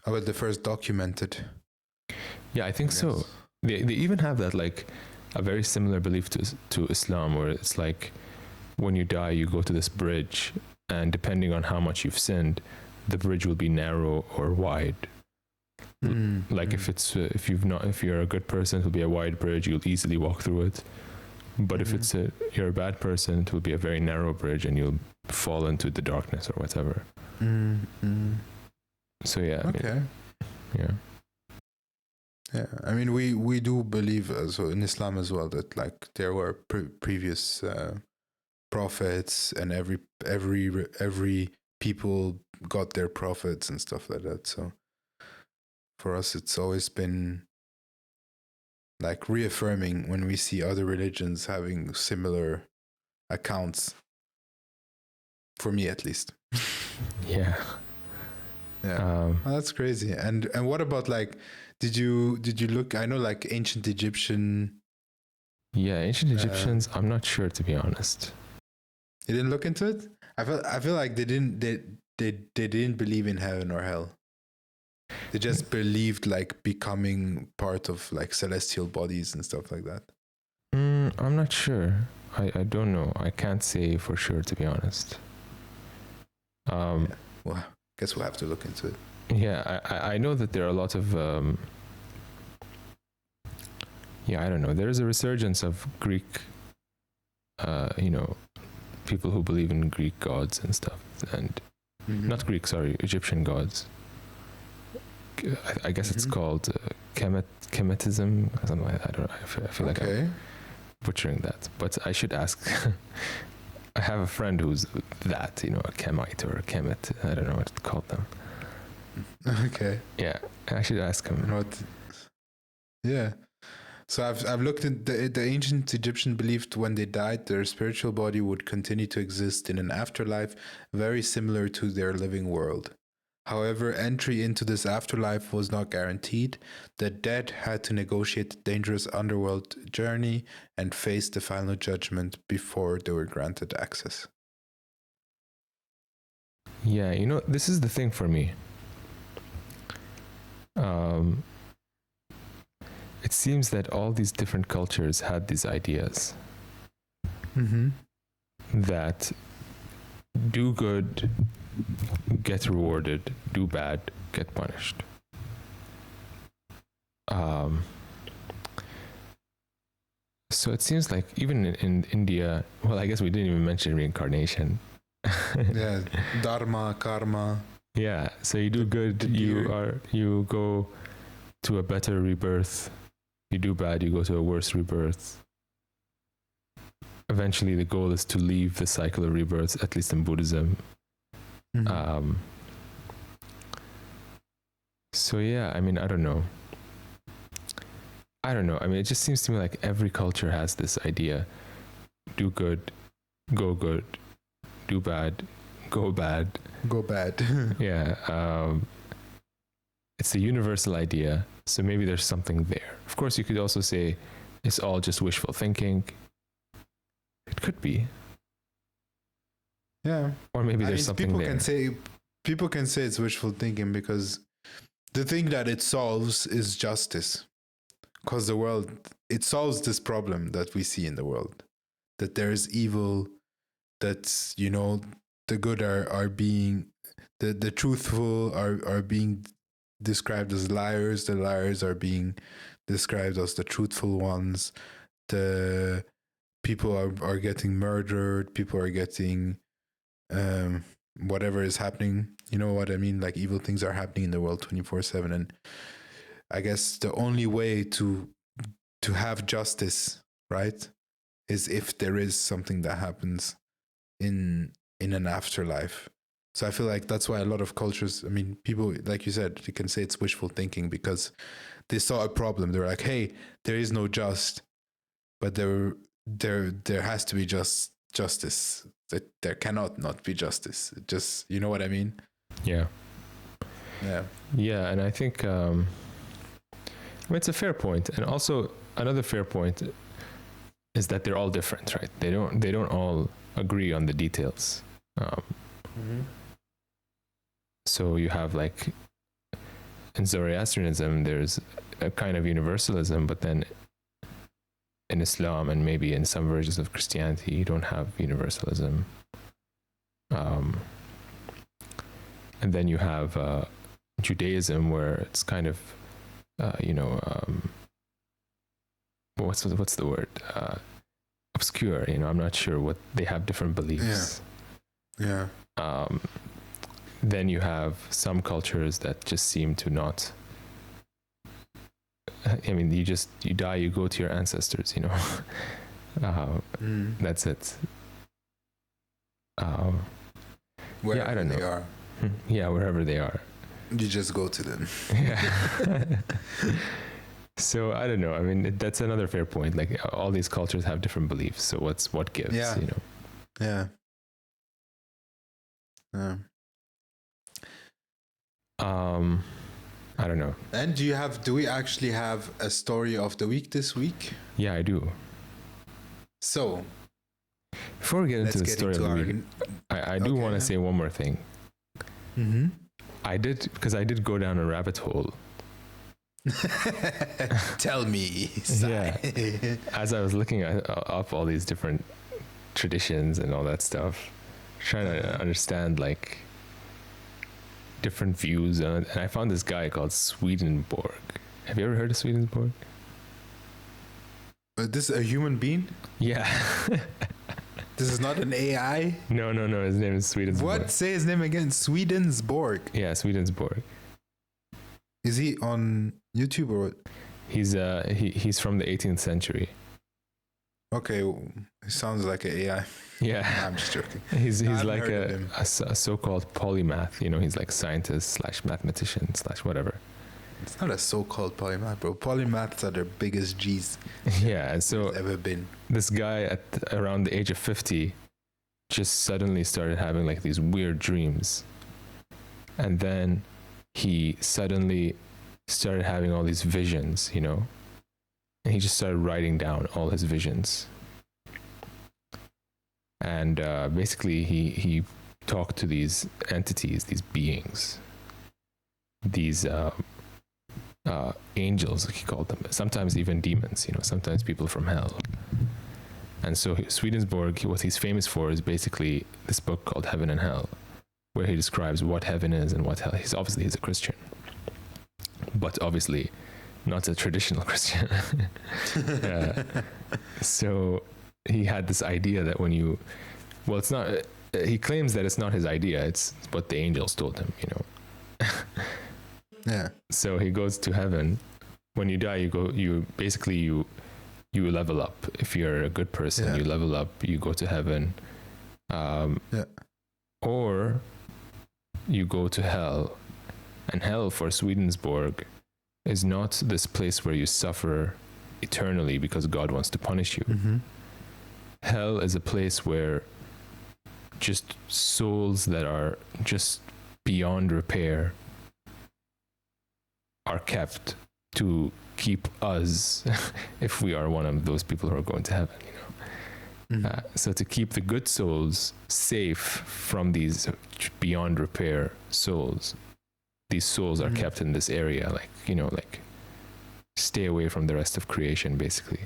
the first documented. Yeah, I think so. They even have that like a very similar belief to Islam, where it's like when you die, you go to this bridge, and depending on how much you've sinned, the bridge will be narrow or wide. Like if you're a good person, it will be a wide bridge. You'll easily walk through it. But if you're a bad person, it will be a very narrow bridge, and you'll fall into the darkness or whatever. So yeah. Okay. Yeah. I mean, we do believe so in Islam as well that like there were previous prophets, and every people got their prophets and stuff like that. So for us, it's always been like reaffirming when we see other religions having similar accounts. For me, at least. Yeah. That's crazy. And what about like, did you look? I know like ancient Egyptian. Yeah, ancient Egyptians. I'm not sure, to be honest. You didn't look into it? I feel like they didn't believe in heaven or hell. They just believed like becoming part of like celestial bodies and stuff like that. I'm not sure. I don't know. I can't say for sure, to be honest. Yeah. Well, I guess we'll have to look into it. Yeah, I know that there are a lot of I don't know. There's a resurgence of Greek, people who believe in Greek gods and stuff, and not Greek, sorry, Egyptian gods. I guess it's called Kemetism, something like that. I don't know. I feel like I'm butchering that, but I should ask. I have a friend who's that, a Kemite or a Kemet. I don't know what to call them. Okay. Yeah, I should ask him. Yeah. So I've looked at the ancient Egyptian believed when they died, their spiritual body would continue to exist in an afterlife very similar to their living world. However, entry into this afterlife was not guaranteed. The dead had to negotiate the dangerous underworld journey and face the final judgment before they were granted access. Yeah, this is the thing for me. It seems that all these different cultures had these ideas that do good, get rewarded, do bad, get punished. So it seems like even in India, well, I guess we didn't even mention reincarnation. Yeah, dharma, karma. Yeah, so you do good, you go to a better rebirth. You do bad, you go to a worse rebirth. Eventually, the goal is to leave the cycle of rebirths, at least in Buddhism. So yeah, I mean, I don't know. I mean, it just seems to me like every culture has this idea: do good, go good; do bad, go bad. Go bad. Yeah. It's a universal idea, so maybe there's something there. Of course, you could also say it's all just wishful thinking. It could be. Yeah. Or maybe there's something there. People can say it's wishful thinking because the thing that it solves is justice. Because it solves this problem that we see in the world. That there is evil, that, the good are being, the truthful are being described as liars, the liars are being described as the truthful ones, the people are getting murdered, people are getting whatever is happening, you know what I mean, like evil things are happening in the world 24/7, and I guess the only way to have justice, right, is if there is something that happens in an afterlife. So I feel like that's why a lot of cultures, I mean, people, like you said, you can say it's wishful thinking because they saw a problem. They were like, hey, there is no just, but there has to be justice. That there cannot not be justice. Just, you know what I mean? Yeah. Yeah. Yeah, and I think it's a fair point. And also another fair point is that they're all different, right? They don't all agree on the details. So you have, like, in Zoroastrianism, there's a kind of universalism, but then in Islam and maybe in some versions of Christianity, you don't have universalism. And then you have Judaism, where it's kind of, what's the word? Obscure. I'm not sure what they have different beliefs. Yeah. Then you have some cultures that just seem to not. I mean, you die, you go to your ancestors, That's it. Wherever I don't know. they are. Yeah, wherever they are. You just go to them. Yeah. So I don't know. I mean, that's another fair point. Like, all these cultures have different beliefs. So what gives? Yeah. Yeah. Yeah. I don't know. And do we actually have a story of the week this week? Yeah, I do. So, Before we get into let's the get story into of the our. week, I do want to say one more thing. Mm-hmm. I did go down a rabbit hole. Tell me. Yeah. As I was looking up all these different traditions and all that stuff, trying to understand like different views on it, and I found this guy called Swedenborg. Have you ever heard of Swedenborg? This is a human being? Yeah. This is not an AI? No. His name is Swedenborg. What? Say his name again. Swedenborg. Yeah, Swedenborg. Is he on YouTube or what? He's from the 18th century. Okay, he sounds like an AI. Yeah. Nah, I'm just joking. He's I've like heard of him. a so-called polymath. You know, he's like scientist / mathematician / whatever. It's not a so-called polymath, bro. Polymaths are the biggest G's Yeah, and so there's ever been. this guy at around the age of 50 just suddenly started having like these weird dreams, and then he suddenly started having all these visions, you know, and he just started writing down all his visions. And basically he talked to these entities, these beings, these angels, he called them, sometimes even demons, you know, sometimes people from hell. And so Swedenborg, what he's famous for is basically this book called Heaven and Hell, where he describes what heaven is and what hell. He's a Christian, but obviously not a traditional Christian. So he had this idea that it's not, he claims that it's not his idea, it's what the angels told him, you know. Yeah. So he goes to heaven. When you die, you level up. If you're a good person, you level up, you go to heaven. Or you go to hell. And hell for Swedenborg is not this place where you suffer eternally because God wants to punish you. Mm-hmm. Hell is a place where just souls that are just beyond repair are kept to keep us, if we are one of those people who are going to heaven, you know. Mm-hmm. So to keep the good souls safe from these beyond repair souls, these souls are kept in this area, like, you know, like stay away from the rest of creation, basically.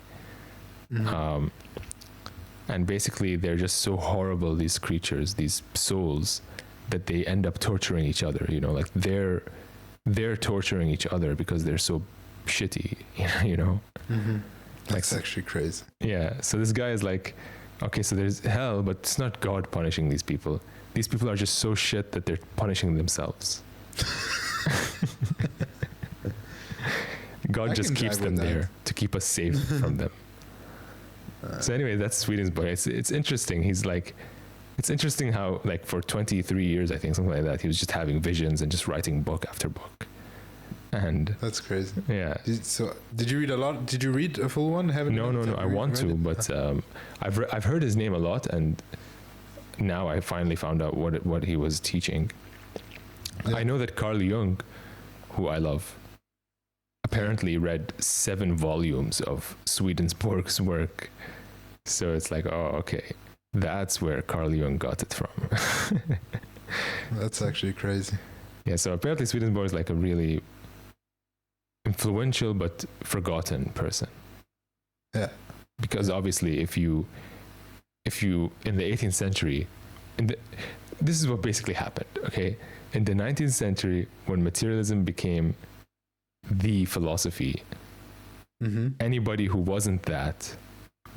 Mm-hmm. And basically they're just so horrible, these creatures, these souls, that they end up torturing each other, you know, like they're torturing each other because they're so shitty, you know. Mm-hmm. That's Like, actually crazy. yeah, so this guy is like, okay, so there's hell, but it's not God punishing these people. These people are just so shit that they're punishing themselves. God just keeps them there to keep us safe from them. So anyway, that's Swedenborg. It's interesting. He's like, it's interesting how like for 23 years, I think, something like that, he was just having visions and just writing book after book. And that's crazy. Yeah. Did you read a lot? Did you read a full one? No. I want to, but I've heard his name a lot, and now I finally found out what he was teaching. Yeah. I know that Carl Jung, who I love, apparently read 7 volumes of Swedenborg's work. So it's like, oh, okay, that's where Carl Jung got it from. That's actually crazy. Yeah, so apparently Swedenborg is like a really influential but forgotten person. Yeah. Because obviously if you in the 18th century, this is what basically happened, okay? In the 19th century, when materialism became the philosophy, anybody who wasn't that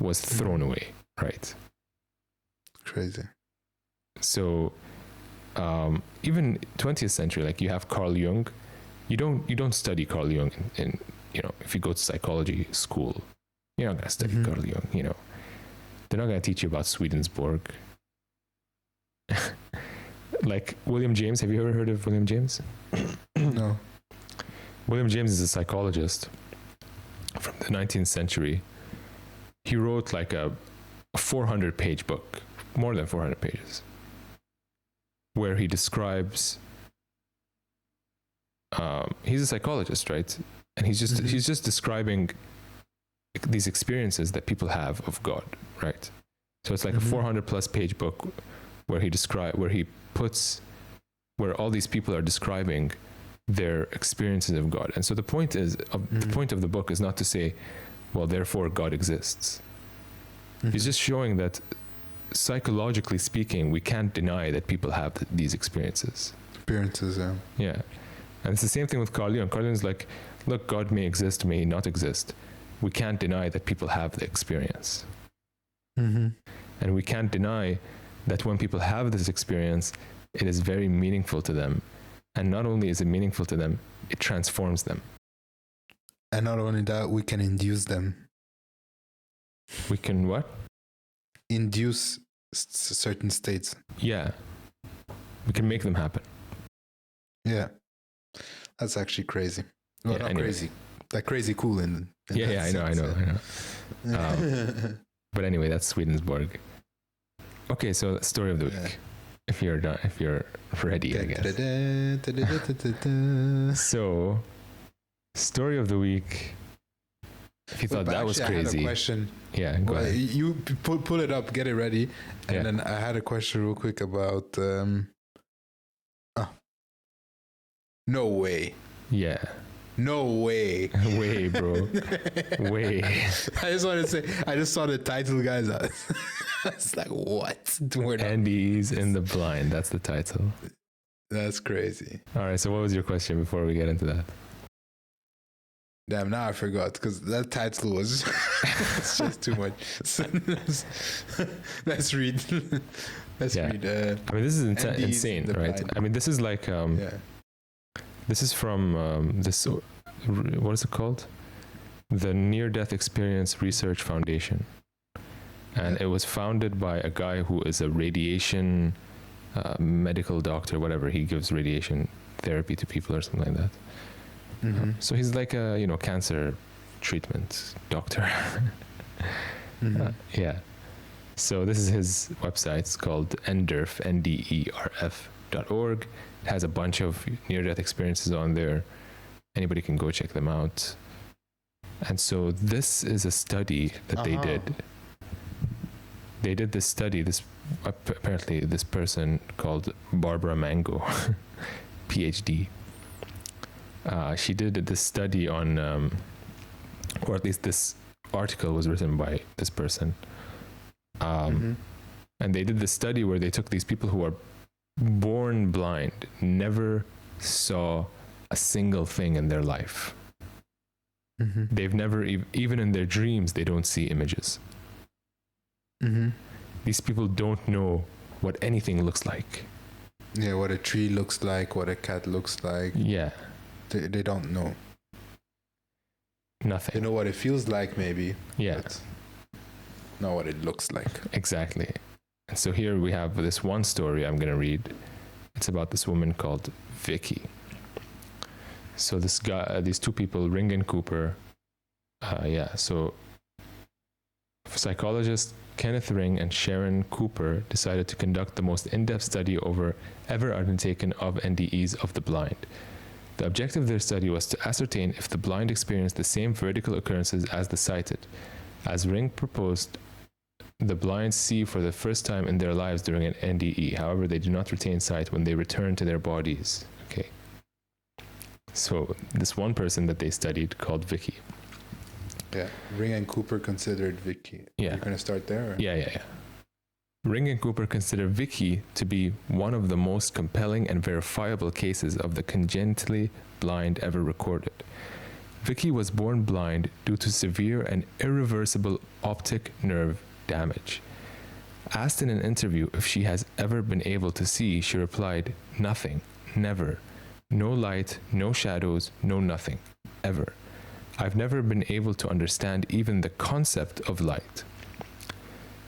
was thrown away, right? Crazy. So even 20th century, like you have Carl Jung. You don't study Carl Jung in you know, if you go to psychology school, you're not going to study Carl Jung, you know. They're not going to teach you about Swedenborg. Like William James, have you ever heard of William James? No. William James is a psychologist from the 19th century. He wrote like a 400-page book, more than 400 pages, where he describes he's a psychologist, right? And he's just describing these experiences that people have of God, right? So it's like a 400 plus page book where where all these people are describing their experiences of God. And so the point of the book is not to say, well, therefore God exists. He's just showing that psychologically speaking, we can't deny that people have these experiences. Yeah. And it's the same thing with Carl Jung. Carl Jung's like, look, God may exist, may not exist. We can't deny that people have the experience. And we can't deny that when people have this experience, it is very meaningful to them. And not only is it meaningful to them, it transforms them. And not only that, we can induce them. We can what? Induce certain states. Yeah. We can make them happen. Yeah. That's actually crazy. Well, Yeah, not anyway. crazy. Like crazy cool in Yeah, that yeah, I sense, know. But anyway, that's Swedenborg. Okay, so story of the week. Yeah. If you're done, if you're ready, I guess. So, story of the week. If you thought that was crazy. I had a question. Yeah, go ahead. You pull it up, get it ready. And then I had a question real quick about... No way. Yeah. No way. Way, bro. Way. I just want to say, I just saw the title, guys. I was like, what? NDEs in the Blind. That's the title. That's crazy. All right. So what was your question before we get into that? Damn, now I forgot because that title was it's just too much. So let's read. Let's read. I mean, this is insane, right? Blind. I mean, this is like... This is from this, what is it called? The Near-Death Experience Research Foundation. And it was founded by a guy who is a radiation medical doctor, whatever. He gives radiation therapy to people or something like that. So he's like a, cancer treatment doctor. Yeah. So this is his website. It's called NDERF, NDERF.org. It has a bunch of near-death experiences on there. Anybody can go check them out. And so this is a study that they did. They did this study. Apparently this person called Barbara Mango, PhD. She did this study on, or at least this article was written by this person. And they did this study where they took these people who are born blind, never saw a single thing in their life. They've never, even in their dreams, they don't see images. These people don't know what anything looks like. Yeah, what a tree looks like, what a cat looks like. Yeah. They don't know. Nothing. They know what it feels like, maybe. Yeah. But not what it looks like. Exactly. And so here we have this one story I'm going to read. It's about this woman called Vicky. So this guy, these two people, Ring and Cooper. So psychologists Kenneth Ring and Sharon Cooper decided to conduct the most in-depth study ever undertaken of NDEs of the blind. The objective of their study was to ascertain if the blind experienced the same vertical occurrences as the sighted. As Ring proposed, the blind see for the first time in their lives during an NDE. However, they do not retain sight when they return to their bodies. Okay. So this one person that they studied called Vicky. Yeah. Ring and Cooper considered Vicky. Yeah. You're going to start there? Or? Yeah. Ring and Cooper consider Vicky to be one of the most compelling and verifiable cases of the congenitally blind ever recorded. Vicky was born blind due to severe and irreversible optic nerve damage. Asked in an interview if she has ever been able to see, she replied, "Nothing, never. No light, no shadows, no nothing, ever. I've never been able to understand even the concept of light."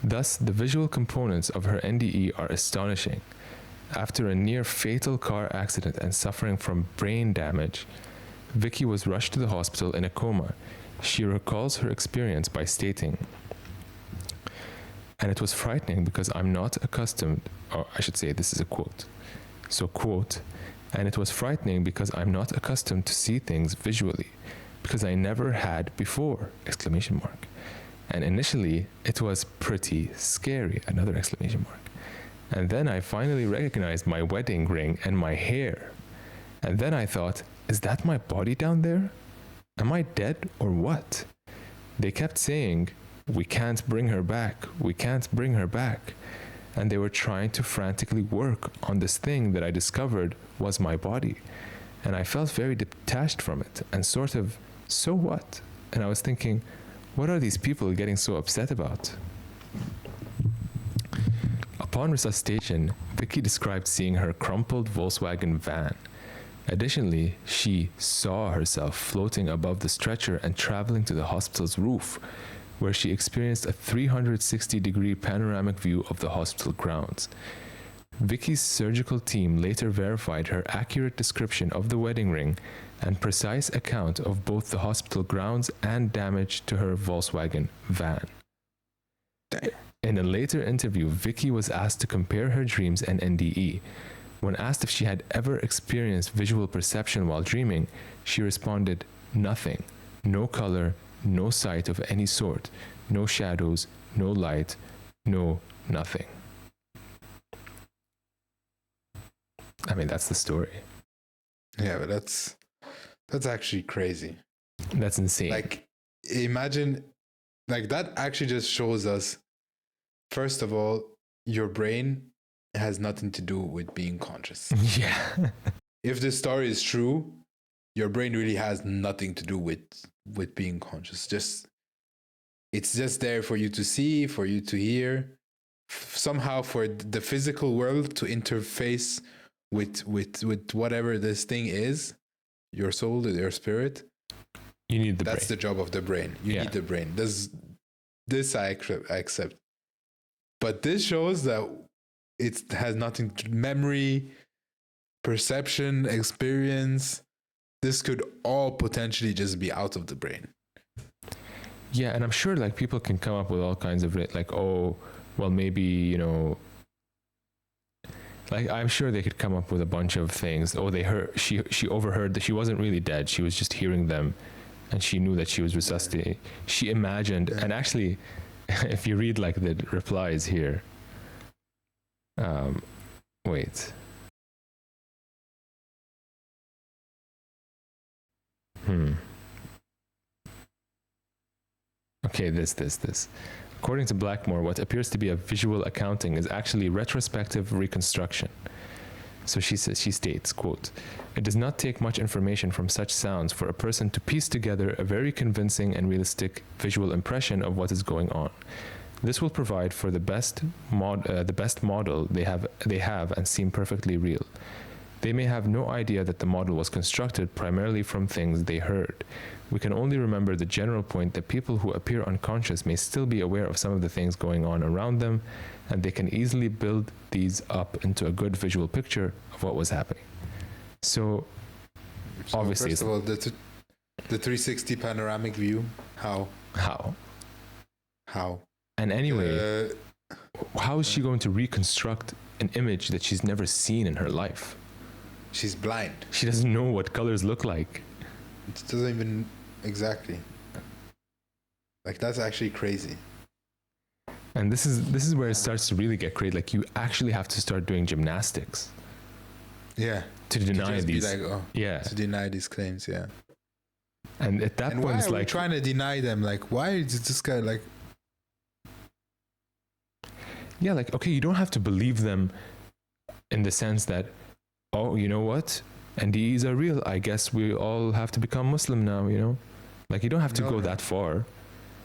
Thus, the visual components of her NDE are astonishing. After a near fatal car accident and suffering from brain damage, Vicky was rushed to the hospital in a coma. She recalls her experience by stating, "And it was frightening because I'm not accustomed," or I should say this is a quote. So quote, "And it was frightening because I'm not accustomed to see things visually, because I never had before, exclamation mark. And initially, it was pretty scary, another exclamation mark. And then I finally recognized my wedding ring and my hair. And then I thought, is that my body down there? Am I dead or what? They kept saying, we can't bring her back, we can't bring her back. And they were trying to frantically work on this thing that I discovered was my body. And I felt very detached from it and sort of, so what? And I was thinking, what are these people getting so upset about? Upon resuscitation, Vicky described seeing her crumpled Volkswagen van. Additionally, she saw herself floating above the stretcher and traveling to the hospital's roof, where she experienced a 360-degree panoramic view of the hospital grounds. Vicky's surgical team later verified her accurate description of the wedding ring and precise account of both the hospital grounds and damage to her Volkswagen van. In a later interview, Vicky was asked to compare her dreams and NDE. When asked if she had ever experienced visual perception while dreaming, she responded, nothing, no color, no sight of any sort, no shadows, no light, no nothing. I mean, that's the story. Yeah, but that's actually crazy. That's insane. Like, imagine, like, that actually just shows us, first of all, your brain has nothing to do with being conscious. Yeah. If this story is true, your brain really has nothing to do with being conscious. It's just there for you to see, for you to hear, somehow for the physical world to interface with whatever this thing is, your soul, your spirit. You need the That's brain. the job of the brain. You need the brain. This I accept. But this shows that it has nothing to memory, perception, experience. This could all potentially just be out of the brain. Yeah, and I'm sure like people can come up with all kinds of like, oh, well, maybe, you know, like I'm sure they could come up with a bunch of things. Oh, they heard, she overheard that she wasn't really dead. She was just hearing them, and she knew that she was resuscitating. She imagined, and actually, if you read like the replies here, wait. Okay, this. According to Blackmore, what appears to be a visual accounting is actually retrospective reconstruction. So she states, quote, "It does not take much information from such sounds for a person to piece together a very convincing and realistic visual impression of what is going on. This will provide for the best model they have and seem perfectly real. They may have no idea that the model was constructed primarily from things they heard. We can only remember the general point that people who appear unconscious may still be aware of some of the things going on around them, and they can easily build these up into a good visual picture of what was happening." So obviously, first of all, the 360 panoramic view. How? And anyway, how is she going to reconstruct an image that she's never seen in her life? She's blind. She doesn't know what colors look like. It doesn't even exactly. Like, that's actually crazy. And this is where it starts to really get crazy. Like, you actually have to start doing gymnastics. Yeah. To deny these. To deny these claims. Yeah. And at that point, why it's are like, we trying to deny them? Like, why is this guy like? Yeah, like, okay, you don't have to believe them in the sense that, oh, you know what? NDEs are real. I guess we all have to become Muslim now, you know? Like, you don't have to go that far.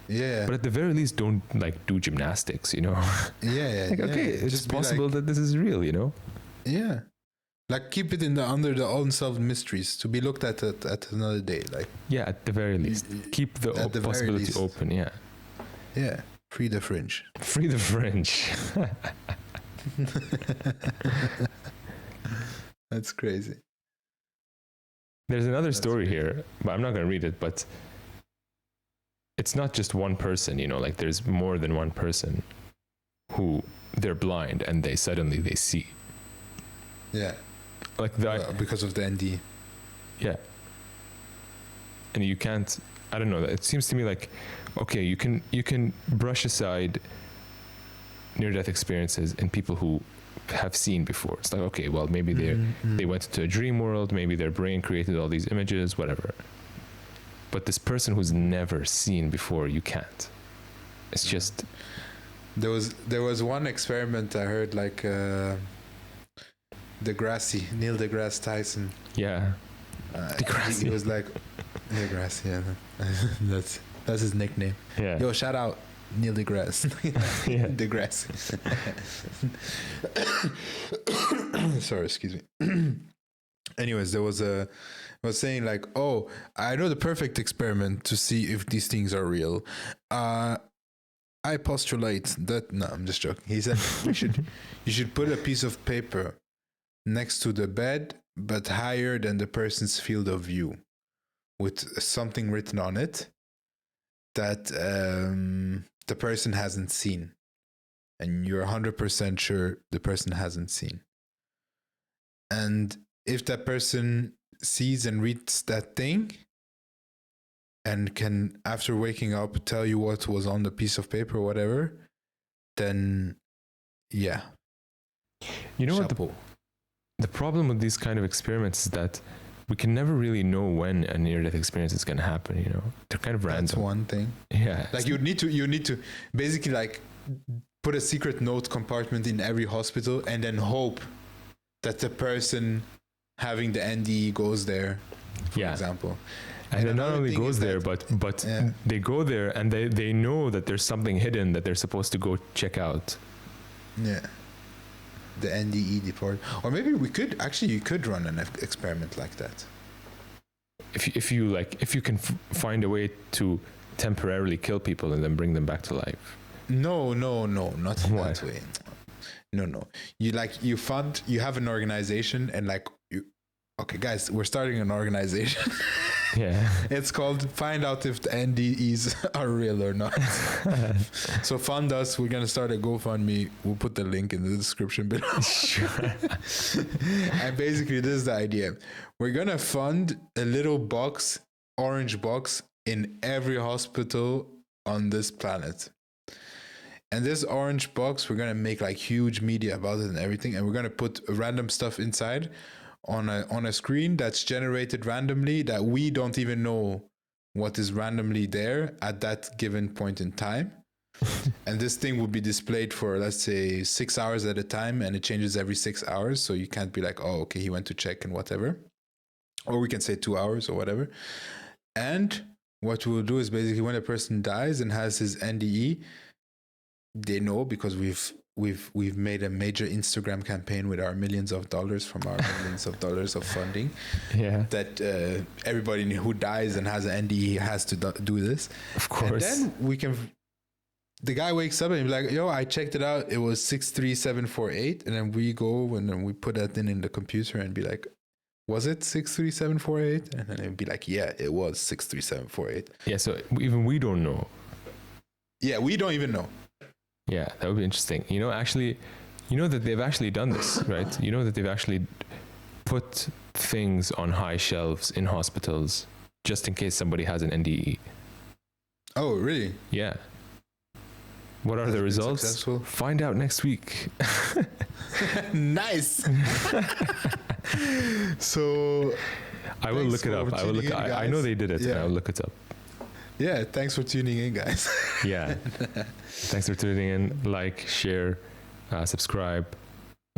Yeah. But at the very least, don't, like, do gymnastics, you know? Yeah. Like, okay, it's just possible that this is real, you know? Yeah. Like, keep it under the unsolved mysteries to be looked at another day. Like, yeah, at the very least. Keep the possibility open, yeah. Yeah. Free the fringe. Free the fringe. That's crazy. There's another story here, but I'm not going to read it, but it's not just one person, you know, like there's more than one person who they're blind and they suddenly they see. Yeah. Like because of the ND. Yeah. And you can't, I don't know. It seems to me like, okay, you can brush aside near-death experiences in people who have seen before. It's like, okay, well, maybe they went into a dream world, maybe their brain created all these images, whatever. But this person who's never seen before, you can't. It's just... There was one experiment I heard, like Neil deGrasse Tyson. Yeah. He was like, deGrasse, yeah. That's his nickname. Yeah. Yo, shout out Neil deGrasse. Yeah. deGrasse. Sorry, excuse me. Anyways, I was saying like, oh, I know the perfect experiment to see if these things are real. I postulate that. No, I'm just joking. He said you should put a piece of paper next to the bed, but higher than the person's field of view, with something written on it that the person hasn't seen, and you're 100% sure the person hasn't seen. And if that person sees and reads that thing and can, after waking up, tell you what was on the piece of paper or whatever, then yeah. You know Chapeau. what the problem with these kind of experiments is that we can never really know when a near-death experience is going to happen, you know? They're kind of random. That's one thing. Yeah. Like you need to basically like put a secret note compartment in every hospital and then hope that the person having the NDE goes there, for example. And it not only goes there, but they go there and they know that there's something hidden that they're supposed to go check out. Yeah. The NDE department. Or maybe you could run an experiment like that. If you can find a way to temporarily kill people and then bring them back to life. No, not that way. No. You have an organization and like okay guys, we're starting an organization. Yeah. It's called Find Out If the NDEs Are Real or Not. So fund us. We're going to start a GoFundMe. We'll put the link in the description below. Sure. And basically, this is the idea. We're going to fund a little box, orange box, in every hospital on this planet. And this orange box, we're going to make like huge media about it and everything. And we're going to put random stuff inside on a screen that's generated randomly, that we don't even know what is randomly there at that given point in time. And this thing will be displayed for, let's say, 6 hours at a time, and it changes every 6 hours. So you can't be like, oh, okay, he went to check and whatever. Or we can say 2 hours or whatever. And what we'll do is basically when a person dies and has his NDE, they know, because we've made a major Instagram campaign with our millions of dollars from our millions of dollars of funding. Yeah. That everybody who dies and has an NDE has to do this. Of course. And then we can. The guy wakes up and he's like, "Yo, I checked it out. It was 63748." And then we go and then we put that in the computer and be like, "Was it 63748?" And then it'd be like, "Yeah, it was 63748." Yeah. So even we don't know. Yeah, we don't even know. Yeah, that would be interesting. You know that they've actually done this, right? You know that they've actually put things on high shelves in hospitals just in case somebody has an NDE. Oh, really? Yeah. What are the results? Successful? Find out next week. Nice. So I will look it up. I know they did it. Yeah. And I'll look it up. Yeah, thanks for tuning in, guys. Yeah. Thanks for tuning in. Like, share, subscribe,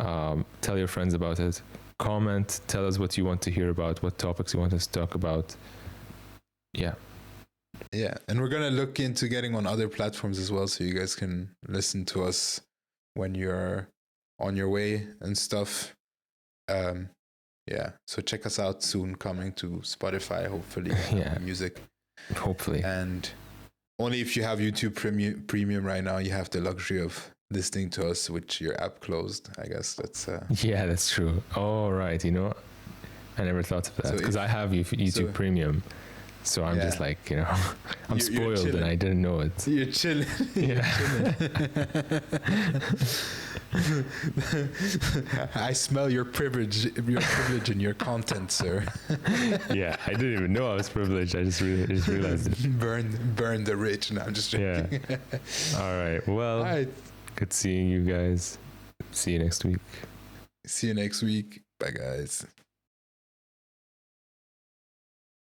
tell your friends about it. Comment, tell us what you want to hear about, what topics you want us to talk about. Yeah. Yeah, and we're going to look into getting on other platforms as well, so you guys can listen to us when you're on your way and stuff. Yeah, so check us out soon, coming to Spotify, hopefully. Yeah. Music. Hopefully. And only if you have YouTube Premium right now, you have the luxury of listening to us with your app closed. I guess that's... Yeah, that's true. Oh, right. You know, I never thought of that because I have YouTube Premium. So I'm just like, I'm You're spoiled and chilling. I didn't know it. You're chilling. Yeah. I smell your privilege in your content, sir. Yeah, I didn't even know I was privileged. I just realized it. Burn the rich. No, I'm just joking. Yeah. All right. Well, All right. good seeing you guys. See you next week. See you next week. Bye, guys.